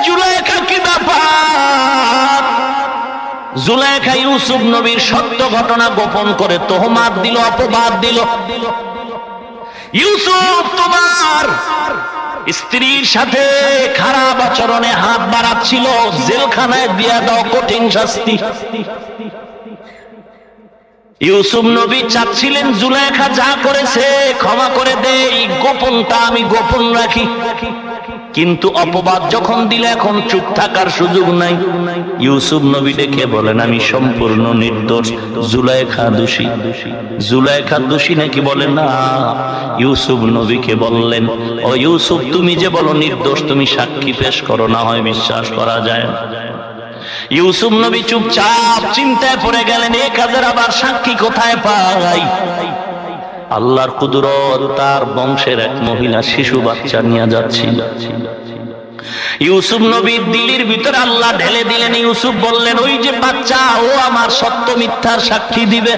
জুলাইখা কি ব্যাপার? জুলাইখা ইউসুফ নবীর সত্য ঘটনা গোপন করে তোহমাত দিল, অপবাদ দিল। ইউসুফ তোমার স্ত্রীর সাথে খারাপ আচরণে হাত বাড়াচ্ছিল, জেলখানায় দিয়া দাও, কঠিন শাস্তি। ইউসুফ নবী চাচ্ছিলেন জুলাইখা যা করেছে ক্ষমা করে দেই, গোপনটা আমি গোপন রাখি। কিন্তু অপবাদ যখন দিলে এখন চুপ থাকার সুযোগ নাই। ইউসুফ নবী দেখে বলেন আমি সম্পূর্ণ নির্দোষ, জুলাইখা দোষী। জুলাইখা দোষী নাকি? বলেন না। ইউসুফ নবীকে বললেন ও ইউসুফ তুমি যে বলো নির্দোষ, তুমি সাক্ষী পেশ করো, না হয় বিশ্বাস করা যায় না। ইউসুফ নবী চুপচাপ চিন্তায় পড়ে গেলেন, এ কাজের আবার সাক্ষী কোথায় পাই? আল্লাহর কুদরত, তার বংশের এক মহিলা শিশু বাচ্চা নিয়ে যাচ্ছিল। ইউসুফ নবীর দিলের ভিতরে আল্লাহ ঢেলে দিলেন। ইউসুফ বললেন ওই যে বাচ্চা, ও আমার সত্য মিথ্যার সাক্ষী দিবে।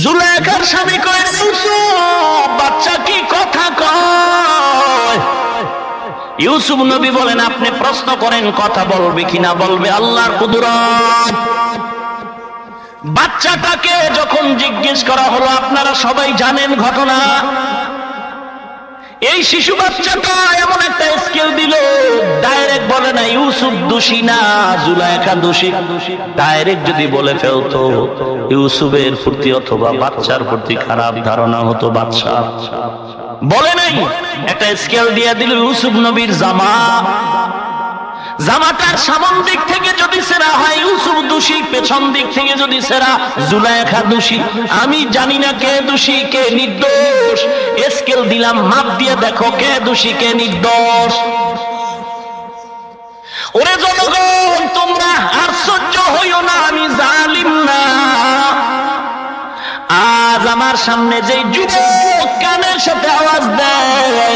জুলাইখার স্বামী কয় ইউসুফ বাচ্চা কি কথা কয়? ইউসুফ নবী বলেন আপনি প্রশ্ন করেন, কথা বলবে কিনা বলবে আল্লাহর কুদরত। বাচ্চাটাকে যখন জিজ্ঞেস করা হলো, আপনারা সবাই জানেন ঘটনা, এই শিশু বাচ্চাটা এমন একটা স্কেল দিল, ডাইরেক্ট বলে না ইউসুফ দোষী না জুলাইখা দোষী। ডাইরেক্ট যদি বলে ফেলতো ইউসুফের প্রতি অথবা বাচ্চার প্রতি খারাপ ধারণা হতো বাচ্চা। বলে নাই, একটা স্কেল দিয়ে দিল ইউসুফ নবীর জামা, জামাটার সামন দিক থেকে যদি সেরা হয় ইউসুফ দোষী, পেছন দিক থেকে যদি সেরা জুলাইখা দোষী। আমি জানি না কে দোষী কে নির্দোষ, স্কেল দিলাম, মাপ দিয়ে দেখো কে দোষী কে নির্দোষ। ওরে জনগণ তোমরা আশ্চর্য হইও না, আমি জালিম না। আজ আমার সামনে যে যুবক কানের সাথে আওয়াজ দেয়,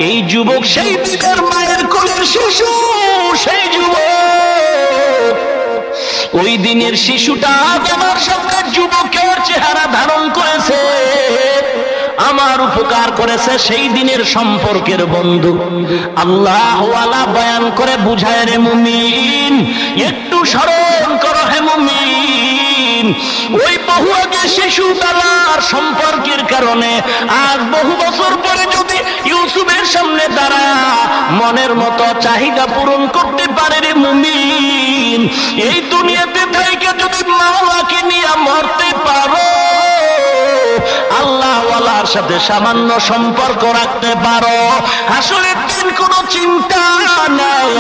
এই যুবক সেই দিনের মায়ের কোলের শিশু, সেই যুবক ওই দিনের শিশুটা আজ আমার সামনে যুবকের চেহারা ধারণ করেছে, আমার উপকার করেছে, সেই দিনের সম্পর্কের বন্ধু। আল্লাহ ওয়ালা বয়ান করে বুঝায়, রে মুমিন একটু স্মরণ করো হে মুমিন, ওই বহু আগে শিশু তালার সম্পর্কের কারণে আজ বহু বছর পরে যদি ইউসুফের সামনে দাঁড়া মনের মতো চাহিদা পূরণ করতে পারে রে মুমিন, এই দুনিয়াতে থেকে যদি মাওলাকে নিয়ে মরতে পারো, আল্লাহ ওয়ালার সাথে সামান্য সম্পর্ক রাখতে পারো, আসলে দিন কোনো চিন্তা নাই।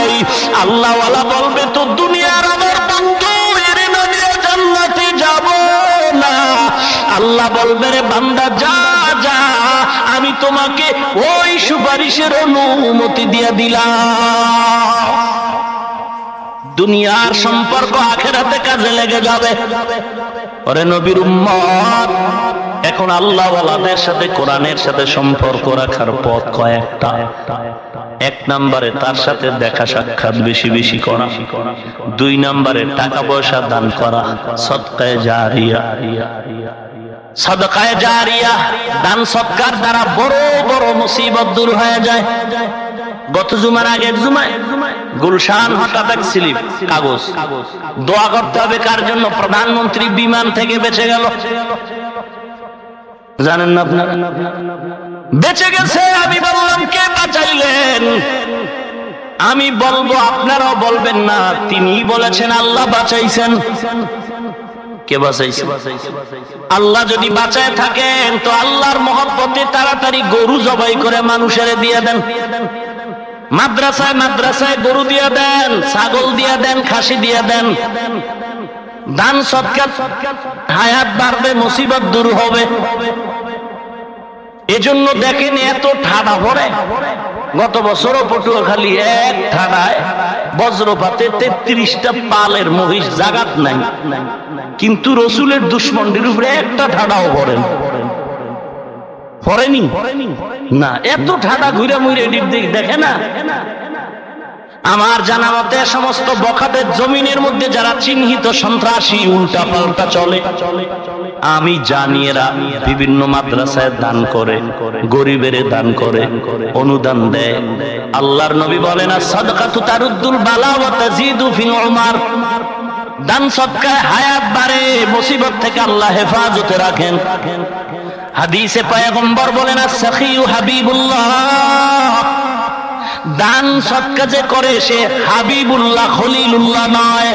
আল্লাহ ওয়ালা বলবে তো দুনিয়ার আমার বন্ধু এর না নিয়ে জান্নাতে যাব না। আল্লাহ বলবে রে বান্দা যা যা, আমি তোমাকে ওই সুপারিশের অনুমতি দিয়ে দিলাম। দুনিয়ার সম্পর্ক আখিরাতে কাজে লেগে যাবে। ওরে নবীর উম্মত, এখন আল্লাহ ওয়ালাদের সাথে কোরআনের সাথে সম্পর্ক রাখার পথ কয়েকটা। এক নম্বরে তার সাথে দেখা সাক্ষাৎ বেশি বেশি করা, দুই নম্বরে টাকা পয়সা দান করা, সদকায়ে জারিয়া। সদকায়ে জারিয়া দান সৎকার দ্বারা বড় বড় মুসিবত দূর হয়ে যায়। গত জুমার আগের জুমায় গুলশান হঠাৎ এক স্লিপ কাগজ, দোয়া করতে হবে কার জন্য? প্রধানমন্ত্রী বিমান থেকে বেঁচে গেল, জানেন না আপনারা? বেঁচে গেছে। আমি বললাম কে বাঁচাইলেন? আমি বলবো আপনারাও বলবেন না, তিনি বলেছেন আল্লাহ বাঁচাইছেন। কে বাঁচাইছে? আল্লাহ যদি বাঁচায় থাকেন তো আল্লাহর মহব্বতে তাড়াতাড়ি গরু জবাই করে মানুষের দিয়ে দেন, মাদ্রাসায় মাদ্রাসায় গরু দিয়ে দেন, ছাগল দিয়ে দেন, খাসি দিয়ে দেন। দান সৎকার, হায়াত বাড়বে, মুসিবত দূর হবে। এজন্য দেখেন এত ঠাডা ভরে। গত বছরও পটুয়াখালী এক ঠাডায় বজ্রপাতে 33টা পালের মহিষ জাগাত নাই, কিন্তু রসুলের দুশ্মনদের উপরে একটা ঠাডাও ভরেন পড়েনি না। এত ঠাডা ঘুরে মুড়ে দিক দেখে না। আমার জানা মতে সমস্ত বখাতের জমিনের মধ্যে যারা চিহ্নিত সন্ত্রাসী, উল্টা পাল্টা চলে, আমি জানি এরা বিভিন্ন মাদ্রাসায় দান করে, গরিবের দান করে, অনুদান দেয়। আল্লাহর নবী বলেন সাদকাতু তারুদ্দুল বালা ওয়া তাজিদু ফিল উমার, দান সদকায় হায়াত বাড়ে, মুসিবত থেকে আল্লাহ হেফাজতে রাখেন। হাদিসে পয়গম্বর বলেন আস-সাখিয়ু হাবিবুল্লাহ, দান সৎকা যে করে সে হাবিবুল্লাহ, খলিলুল্লাহ নয়।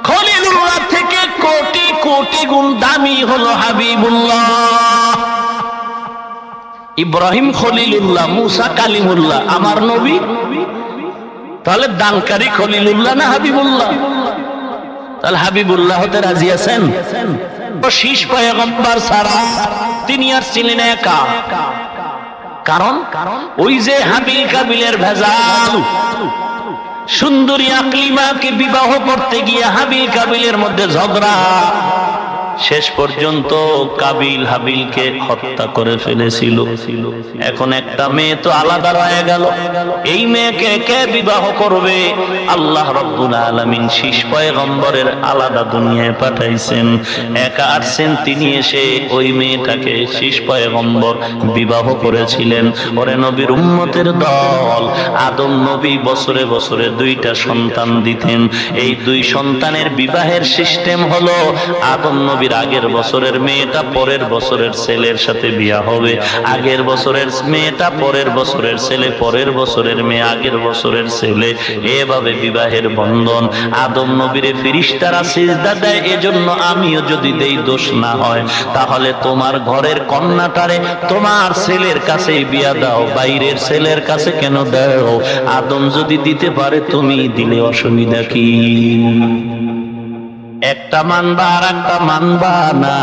খলিলুল্লাহ থেকে কোটি কোটি গুণ দামি হলো হাবিবুল্লাহ। ইব্রাহিম খলিলুল্লাহ, মুসা কালিমুল্লাহ, আমার নবী। তাহলে দানকারী খলিলুল্লাহ না হাবিবুল্লাহ? তাহলে হাবিবুল্লাহ হতে রাজি আছেন? শীষ পয়গম্বর ছাড়া তিনি আর ছিলেন একা। কারণ ওই যে হাবিল কাবিলের ভেজাল, সুন্দরী আকলিমাকে বিবাহ করতে গিয়ে হাবিল কাবিলের মধ্যে ঝগড়া, শেষ পর্যন্ত কাবিল হাবিলকে হত্যা করে ফেলেছিল। এখন একটা মেয়ে তো আলাদা রয়ে গেল, এই মেয়েকে কে বিবাহ করবে? আল্লাহ রাব্বুল আলামিন শীষ পয়গম্বরের আলাদা দুনিয়ায় পাঠাইছেন, একা আসছেন তিনি, এসে ওই মেয়েটাকে শীষ পয়গম্বর বিবাহ করেছিলেন। ওরে নবীর উম্মতের দল, আদম নবী বছরে বছরে 2টা সন্তান দিতেন। এই 2 সন্তানের বিবাহের সিস্টেম হলো আদম নবী আগের বছরের মেয়েটা পরের বছরের ছেলের সাথে বিয়া হবে, আগের বছরের মেয়েটা পরের বছরের ছেলে, পরের বছরের মেয়ে আগের বছরের ছেলে, এভাবে বিবাহের বন্ধন। আদম নবীরে ফেরেশতারা সিজদা দেয়, এজন্য আমিও যদি দেই দোষ না হয়, তাহলে তোমার ঘরের কন্যাটারে তোমার ছেলের কাছে বিয়া দাও, বাইরের ছেলের কাছে কেন দাও? আদম যদি দিতে পারে তুমি দিলে অসুবিধা কি? একটা মানবা আর একটা মানবা না,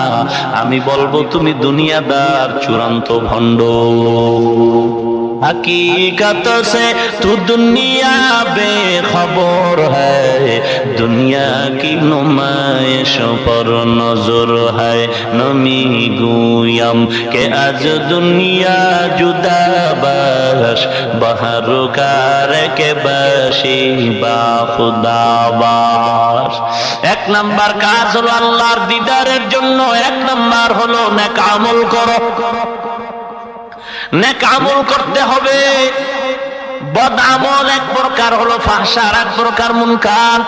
আমি বলবো তুমি দুনিয়াদার চূড়ান্ত ভণ্ড। हकीकत से तू दुनिया बेखबर है, दुनिया की नुमाइशों पर नजर है। नमी गुयम के आज दुनिया जुदा बाश, बाहर कार के बाशी बा खुदा बाश। एक नंबर কাজ হলো আল্লাহর দিদারের জন্য, এক নাম্বার হলো নেক আমল করো। নেক আমল করতে হবে। বদ আমল এক প্রকার হলো ফাহশা, আর এক প্রকার মুনকার।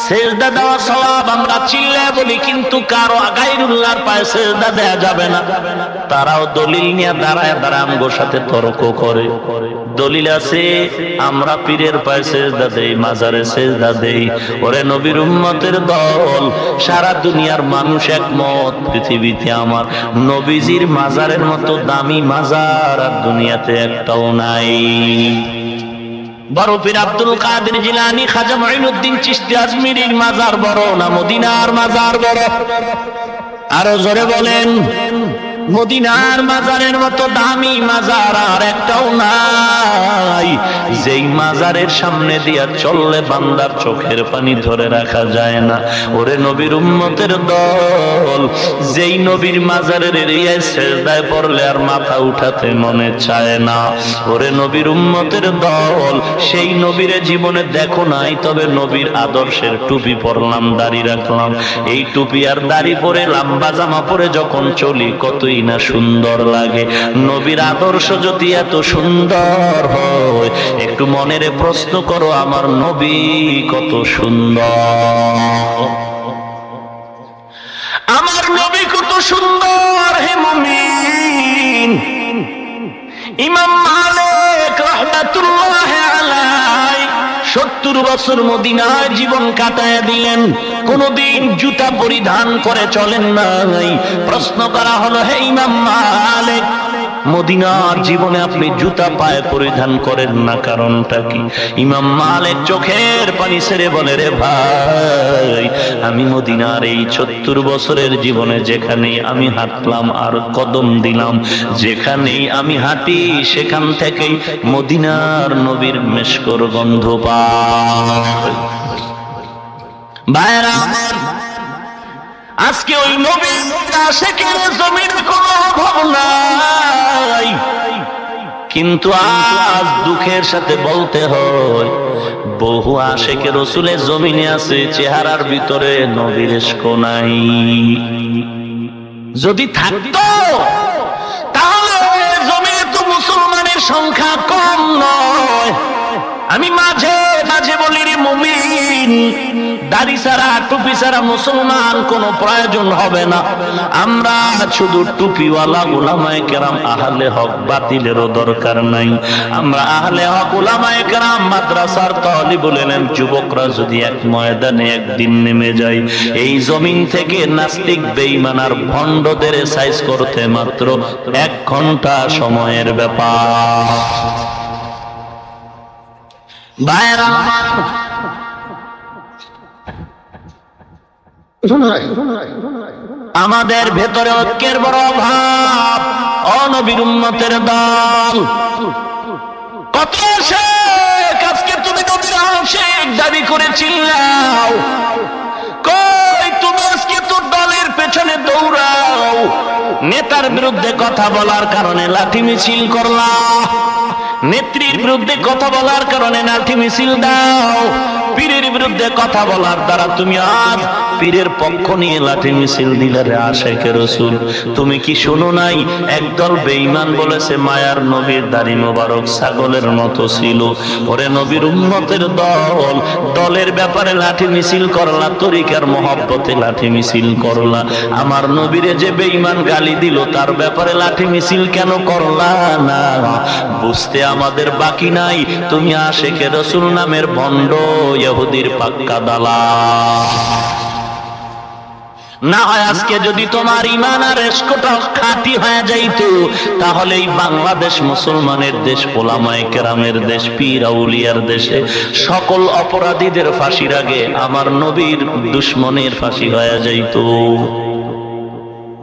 সিজদা দেওয়া সওয়াব আমরা চিল্লায় বলি, কিন্তু কারো গায়রুল্লাহর পায়ে সিজদা দেয়া যাবে না। তারাও দলিল নিয়ে দাঁড়ায় দাঁড়ায় আমগোর সাথে তর্ক করে। দলিল আছে, আমরা পীরের পায়ে সিজদা দেই, মাজারে সিজদা দেই। ওরে নবীর উম্মতের দল, সারা দুনিয়ার মানুষ একমত, পৃথিবীতে আমার নবীজির মাজারের মতো দামি মাজার আর দুনিয়াতে একটাও নাই। বড় পীর আব্দুল কাদের জিলানী, খাজা মুঈনুদ্দিন চিশতি আজমিরির মাজার বড় না মদিনার মাজার বড়? আরো জোরে বলেন। মদিনার মাজারের মতো দামি মাজার আর একটাও নাই। যেই মাজারের সামনে দিয়া চললে বান্দার চোখের পানি ধরে রাখা যায় না। ওরে নবীর উম্মতের দল, যেই নবীর মাজারের এরিয়ায় সিজদায় পড়লে আর মাথা উঠাতে মনে চায় না। ওরে নবীর উম্মতের দল, সেই নবীর জীবনে দেখো নাই, তবে নবীর আদর্শের টুপি পরলাম, দাড়ি রাখলাম। এই টুপি আর দাড়ি পরে লম্বা জামা পরে যখন চলি, কতই না সুন্দর লাগে। নবীর আদর্শ যদি এত সুন্দর হয়, একটু মনের প্রশ্ন করো, আমার নবী কত সুন্দর, আমার নবী কত সুন্দর। হে মুমিন, ইমাম মালিক রাহমাতুল্লাহ আলাইহি 70 বছর মদিনায় জীবন কাটায় দিলেন, কোনদিন জুতা পরিধান করে চলেন নাই। প্রশ্ন করা হলো, হে ইমাম মালিক, মদিনার জীবনে আপনি জুতা পায়ে পরিধান করেন না, কারণটা কি? ইমাম মালিক চোখের পানি ছেড়ে বলে, রে ভাই, আমি মদিনার এই 70 বছরের জীবনে যেখানেই আমি হাঁটলাম আর কদম দিলাম, যেখানেই আমি হাঁটি সেখান থেকেই মদিনার নবীর মেশকর গন্ধ পাই। ভাইরা আমার, আজকে ওই নবীর আশিকের জমিনে কোনো অভাব নাই, কিন্তু আজ দুঃখের সাথে বলতে হয়, বহু আশিকে রাসূলের জমিনে আছে, চেহারার ভিতরে নবীর ইশক নাই। যদি থাকতো তাহলে জমিনে তো মুসলমানের সংখ্যা কম নয়। আমি মাঝে মাঝে বলি, রে মুমিন, দাড়ি ছাড়া টুপি ছাড়া মুসলমান কোন প্রয়োজন হবে না। আমরা শুধু টুপিওয়ালা উলামায়ে কেরাম আহলে হক, বাতিলেরও দরকার নাই। আমরা আহলে হক উলামায়ে কেরাম, মাদ্রাসার তালিবুল ইলম যুবকরা যদি এক ময়দানে একদিন নেমে যায়, এই জমিন থেকে নাস্তিক বেঈমান আর ভণ্ডদের সাইজ করতে মাত্র 1 ঘন্টা সময়ের ব্যাপার। ভাইরা আমার, আমাদের ভেতরে ঐক্যের বড় অভাব। নবীর উম্মতের দল কত শেখ, আজকে তুমি নবীর আশিক দাবি করে চিল্লাও, কই তুমি আজকে তোর দলের পেছনে দৌড়াও, নেতার বিরুদ্ধে কথা বলার কারণে লাঠি মিছিল করলা, নেত্রীর বিরুদ্ধে কথা বলার কারণে লাঠি মিছিল দাও, পীরের বিরুদ্ধে কথা বলার দ্বারা তুমি আজ পীরের পক্ষ নিয়ে লাঠি মিছিল দিলে। রে আশিকে রাসূল, তুমি কি শোনো নাই, একদল বেঈমান বলেছে মায়ার নবীর দাড়ি মোবারক ছাগলের মতো ছিল। ওরে নবীর উম্মতের দল, দলের ব্যাপারে লাঠি মিছিল করলা, তরিকার মহব্বতে লাঠি মিছিল করলা। আমার নবীরে যে বেঈমান গালি দিল, তার ব্যাপারে লাঠি মিছিল কেন করলা না? বুঝতে আমাদের বাকি নাই, তুমি আশিকে রাসূল নামের ভণ্ড ইহুদির পাক্কা দালাল। না হয় আজকে যদি তোমার ঈমান আর ইশকটা খাঁটি হয়ে যাইতো, তাহলে এই বাংলাদেশ মুসলমানের দেশ, উলামায়ে কেরামের দেশ, পীর আউলিয়ার দেশে সকল অপরাধীদের ফাঁসির আগে আমার নবীর দুশমনের ফাঁসি হয়ে যাইতো।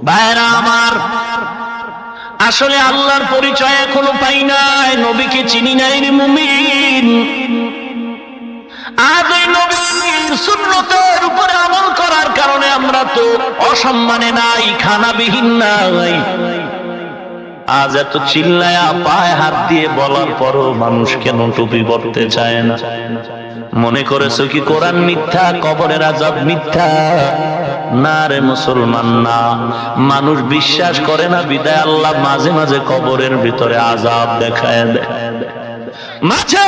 ভাইরা আমার, আসলে আল্লাহর পরিচয় এখনো পাই নাই, নবীকে চিনি নাই রে মুমিন। আজ এই নবীর সুন্নতের উপরে আমল করার কারণে আমরা তো অসম্মানে নাই, খানাবিহীন নাই। আজ এত চিল্লায়া পায়ে হাত দিয়ে বলার পরও মানুষ কেন টুপি পরতে চায় না? মনে করেছো কি কোরআন মিথ্যা, কবরের আযাব মিথ্যা? না রে মুসলমান, না। মানুষ বিশ্বাস করে না বিদায় আল্লাহ মাঝে মাঝে কবরের ভিতরে আযাব দেখায় দেয়, মাঝে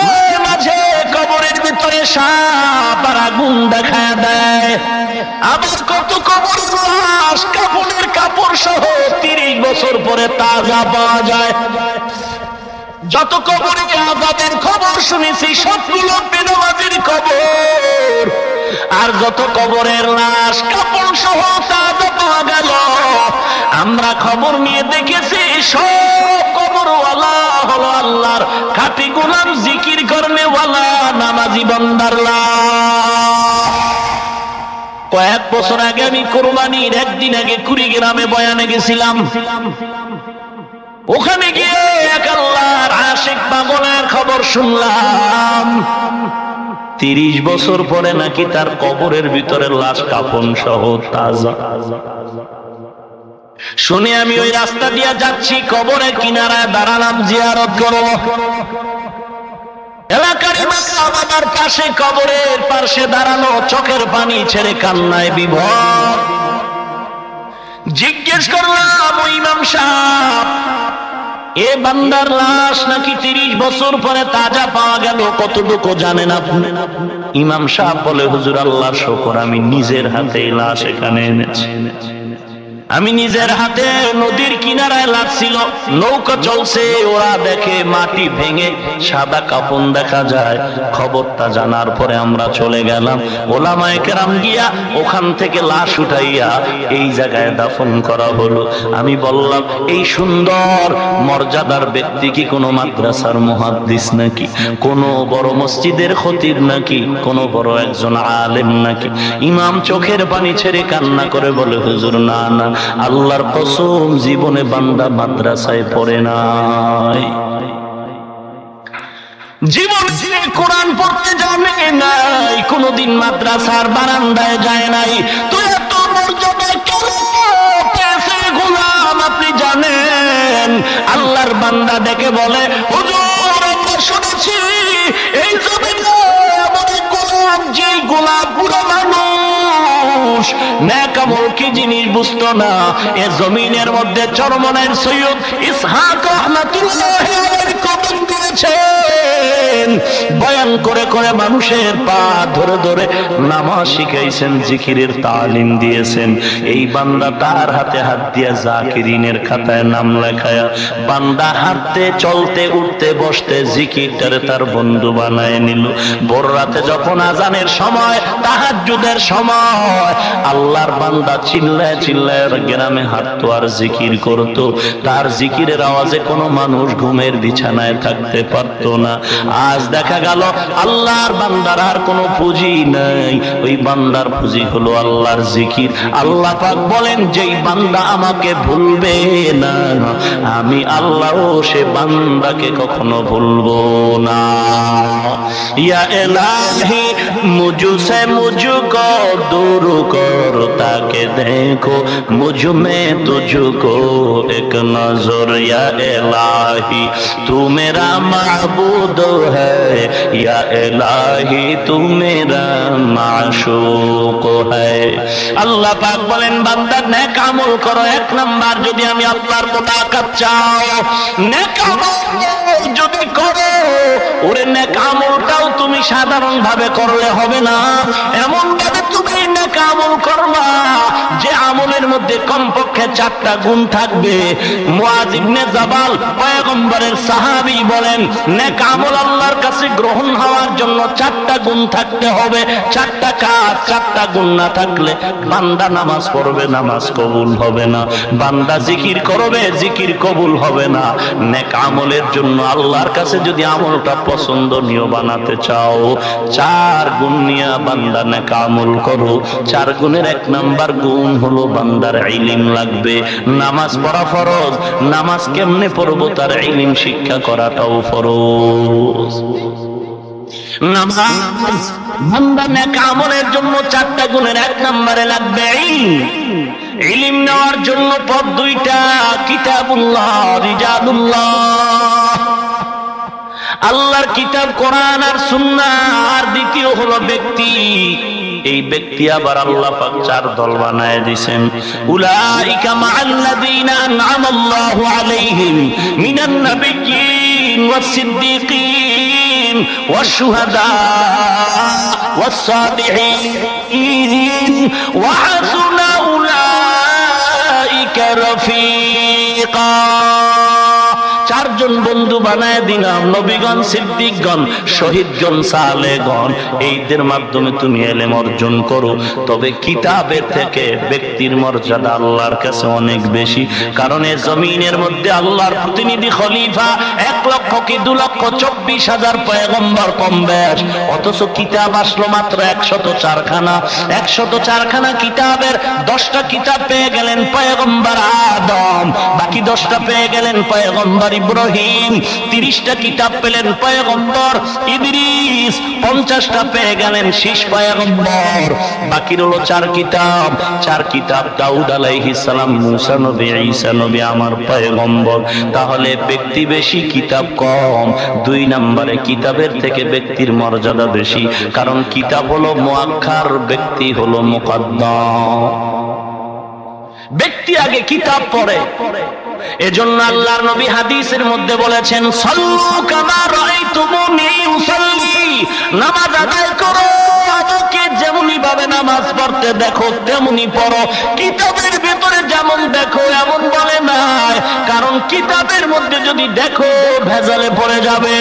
মাঝে কবরের ভিতরে সাপ আর আগুন দেখায় দেয়। আবার কত কবর লাশ কাফনের কাপড় সহ 30 বছর পরে তাজা পাওয়া যায়। যত কবরে আযাবের খবর শুনেছি সবগুলো বেনামাজির কবর, আর যত কবরের লাশ কাপড় সহ তাজা পাওয়া গেল আমরা খবর নিয়ে দেখেছি সব কবরওয়ালা হলো আল্লাহর খাঁটি গোলাম, জিকির করনেওয়ালা নামাজি বান্দার লাশ। কয়েক বছর আগে আমি কোরবানির একদিন আগে কুড়িগ্রামে বয়ানে গেছিলাম। ওখানে গিয়ে এক আল্লাহর আশিক পাগলের খবর শুনলাম, 30 বছর পরে নাকি তার কবরের ভিতরে লাশ কাফন সহ তাজা। শুনে আমি ওই রাস্তা দিয়ে যাচ্ছি, কবরের কিনারায় দাঁড়ালাম জিয়ারত করব। এলাকার ইমাম আমার পাশে কবরের পাশে দাঁড়ানো, চোখের পানি ছেড়ে কান্নায় বিভোর। জিজ্ঞেস করলাম, ও ইমাম সাহেব, এ বান্দার লাশ নাকি 30 বছর পরে তাজা পাওয়া গেল, কতটুকু জানেন আপনি? ইমাম সাহেব বলে, হুজুর আল্লাহর শুকর, আমি নিজের হাতে লাশ এখানে এনেছি। আমি নিজের হাতে, নদীর কিনারায় লাগছিল, নৌকা চলছে, ওরা দেখে মাটি ভেঙে সাদা কাফন দেখা যায়। খবরটা জানার পরে আমরা চলে গেলাম, ওলামায়ে কেরাম গিয়া ওখান থেকে লাশ উঠাইয়া এই জায়গায় দাফন করা হলো। আমি বললাম, এই সুন্দর মর্যাদার ব্যক্তি কি কোনো মাদ্রাসার মুহাদ্দিস নাকি, কোনো বড় মসজিদের খতিব নাকি, কোনো বড় একজন আলেম নাকি? ইমাম চোখের পানি ছেড়ে কান্না করে বলে, হুজুর না না, আল্লাহর কসম, জীবনে বান্দা মাদ্রাসায় পড়ে নাই, জীবনে কোরআন পড়তে জানে নাই, কোনদিন মাদ্রাসার বারান্দায় যায় নাই। তুই এত মর্যাদা কেন পেয়েছে গোলাম আপনি জানেন? আল্লাহর বান্দা ডেকে বলে, হুজুর আমরা শুনেছি এই জমিনে আমাদের গোলাম, যে গোলাম পুরো মানুষ নেক আমল কি জিনিস বুঝতো না। এ জমিনের মধ্যে চরমনায়ের সৈয়দ ইসহাক রাহমাতুল্লাহ আলাইহি কদম দিয়েছেন, বয়ান করে করে মানুষের পা ধরে ধরে নামাজ শিখাইছেন, জিকিরের তালিম দিয়েছেন। এই বান্দা তার হাতে হাত দিয়া জাকিরিনের খাতায় নাম লেখায়া, বান্দা হাঁটতে চলতে উঠতে বসতে জিকিরটারে তার বন্ধু বানায় নিল। ভোর রাতে যখন আজানের সময়, তাহাজ্জুদের সময়, আল্লাহর বান্দা চিল্লায় চিল্লায় গ্রামে হাঁটতো আর জিকির করতো। তার জিকিরের আওয়াজে কোনো মানুষ ঘুমের বিছানায় থাকতে পারত না। আজ দেখা গেল আল্লাহর বান্দার আর কোনো পুঁজি নাই, ওই বান্দার পুঁজি হলো আল্লাহর জিকির। আল্লাহ পাক বলেন, যেই বান্দা আমাকে ভুলবে না, আমি আল্লাহও সে বান্দাকে কখনো ভুলবো না। ইয়া ইলাহি মুঝসে মুঝকো दूर कर ताके देखो मुझ में तुझको एक नजर। या इलाही तू मेरा माबूद है, या इलाही तू मेरा माशूक है। আল্লাহ পাক বলেন, বান্দা নেক আমল করো। 1 নাম্বার, যদি আমি আল্লাহর মুতাকাত চাও, নেক আমল যদি করো, ওরে নেক আমলটাও তুমি সাধারণ ভাবে করলে হবে না, এমন ভাবে তুমি নেক আমল করবা যে আমলের মধ্যে কমপক্ষে 4টা গুণ থাকবে। মুআয ইবনে জাবাল পয়গম্বরের সাহাবী বলেন, নেক আমল আল্লাহর কাছে গ্রহণ হওয়ার জন্য 4টা গুণ থাকতে হবে। 4টা কাজ, 4টা গুণ না থাকলে বান্দা নামাজ পড়বে, নামাজ কবুল হবে না, বান্দা জিকির করবে, জিকির কবুল হবে না। নেক আমলের জন্য আল্লাহর কাছে যদি আমলটা পছন্দনীয় বানাতে চাও, 4 গুণ নিয়ে বান্দা নেক আমল করো। 4 গুণের 1 নাম্বার গুণ হলো বান্দার ইলম লাগবে। নামাজ পড়া ফরজ, নামাজ কেমনে পড়বো তার ইলম শিক্ষা করাটাও ফরজ। নামাজ বান্দা নেক আমলের জন্য 4টা গুণের 1 নম্বরে লাগবে ইলম। ইলম নেওয়ার জন্য পথ 2টা, কিতাবুল্লাহ, রিজালুল্লাহ, আল্লাহর কিতাব কোরআন আর সুন্নাহ। আর দ্বিতীয় হলো ব্যক্তি। এই ব্যক্তি আবার আল্লাহ পাক 4 দল বানায় দিয়েছেন। উলাইকা মাআল্লাযীনা আন'আমাল্লাহু আলাইহিম মিনান নাবিয়্যিন ওয়াস-সিদ্দীকিন ওয়াশ-শুহাদা ওয়াস-সালিহিন ওয়া হাসুনা উলাইকা রাফীকা। 4 জন বন্ধু বানায় দিলাম, নবীগণ, সিদ্দিকগণ, শহীদগণ, সালেহগণ। এইদের মাধ্যমে তুমি ইলম অর্জন করো। তবে কিতাবের থেকে ব্যক্তির মর্যাদা আল্লাহর কাছে অনেক বেশি। কারণ এই জমিনের মধ্যে আল্লাহর প্রতিনিধি খলিফা 1 লক্ষ কি 2 লক্ষ 24,000 পয়গম্বর কম বেশ, অথচ কিতাব আসলো মাত্র 104 খানা। 104 খানা কিতাবের 10টা কিতাব পেয়ে গেলেন পয়গম্বর আদম, বাকি 10টা পেয়ে গেলেন পয়গম্বর ইব্রাহিম। 30টা কিতাব পেলেন পয়গম্বর ইদ্রিস, 50টা পেয়ে গেলেন শীষ পয়গম্বর। বাকি হলো 4 কিতাব। 4 কিতাব দাউদ আলাইহিস সালাম, মুসা নবী, ঈসা নবী, আমার পয়গম্বর। তাহলে ব্যক্তি বেশি, কিতাব কম। 2 নম্বরে কিতাবের থেকে ব্যক্তির মর্যাদা বেশি, কারণ কিতাব হলো মুআক্খার, ব্যক্তি হলো মুকদ্দাম। ব্যক্তি আগে, কিতাব পড়ে। এজন্য আল্লাহর নবী হাদিসের মধ্যে বলেছেন, সাল্লু কামা রাআইতুমুনি উসাল্লি, নামাজ আদায় করো, আমাকে যেমনি ভাবে নামাজ পড়তে দেখো তেমনি পড়ো। কিতাবের ভিতরে যেমন দেখো এমন বলে নাই, কারণ কিতাবের মধ্যে যদি দেখো ভেজালে পড়ে যাবে।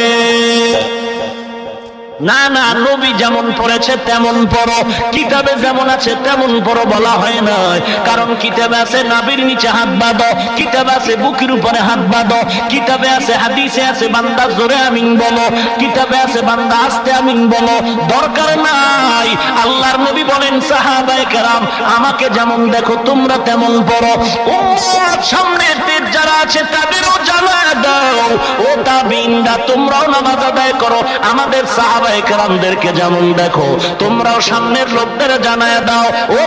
না না, নবী যেমন পড়েছে তেমন পড়ো, কিতাবে যেমন আছে তেমন পড়ো বলা হয় নাই। কারণ কিতাবে আছে নাভির নিচে হাত বাঁধো, কিতাবে আছে বুকের উপরে হাত বাঁধো, কিতাবে আছে, হাদিসে আছে বান্দা জোরে আমিন বলো, কিতাবে আছে বান্দা আস্তে আমিন বলো। দরকার নাই। আল্লাহর নবী বলেন, সাহাবায়ে কেরাম আমাকে যেমন দেখো তোমরা তেমন পড়ো। উম্মত সামনের দিক যারা আছে তাদেরও জানায় দাও, ও তাবিঈনরা তোমরাও নামাজ আদায় করো। আমাদের সাহাবায়ে কেরামদেরকে যেমন দেখো তোমরাও সামনের লোকদের জানায় দাও, ও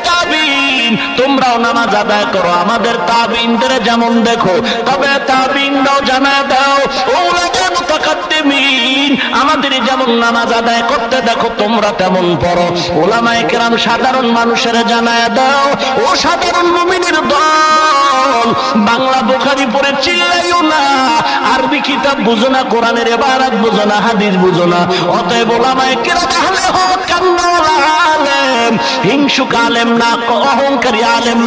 তাবিঈন তোমরাও নামাজ আদায় করো। আমাদের তাবিঈনদের যেমন দেখো তবে তাবিঈনরাও জানায় দাও, ও উলামায়ে মুতাকাদ্দিমিন আমাদের যেমন নামাজ আদায় করতে দেখো তোমরা তেমন পড়ো। উলামায়ে কেরাম সাধারণ মানুষের জানায় দাও, ও সাধারণ মুমিনের দল, বাংলা বুখারী পড়ে চিল্লাইও না, আরবি কিতাব বুঝো না, কোরআনের ইবারত বুঝো না, হাদিস বুঝো না। অতএব উলামায়ে কেরাম আহলে হক, কান্না আলেম, হিংসুক আলেম না, অহংকারী আলেম।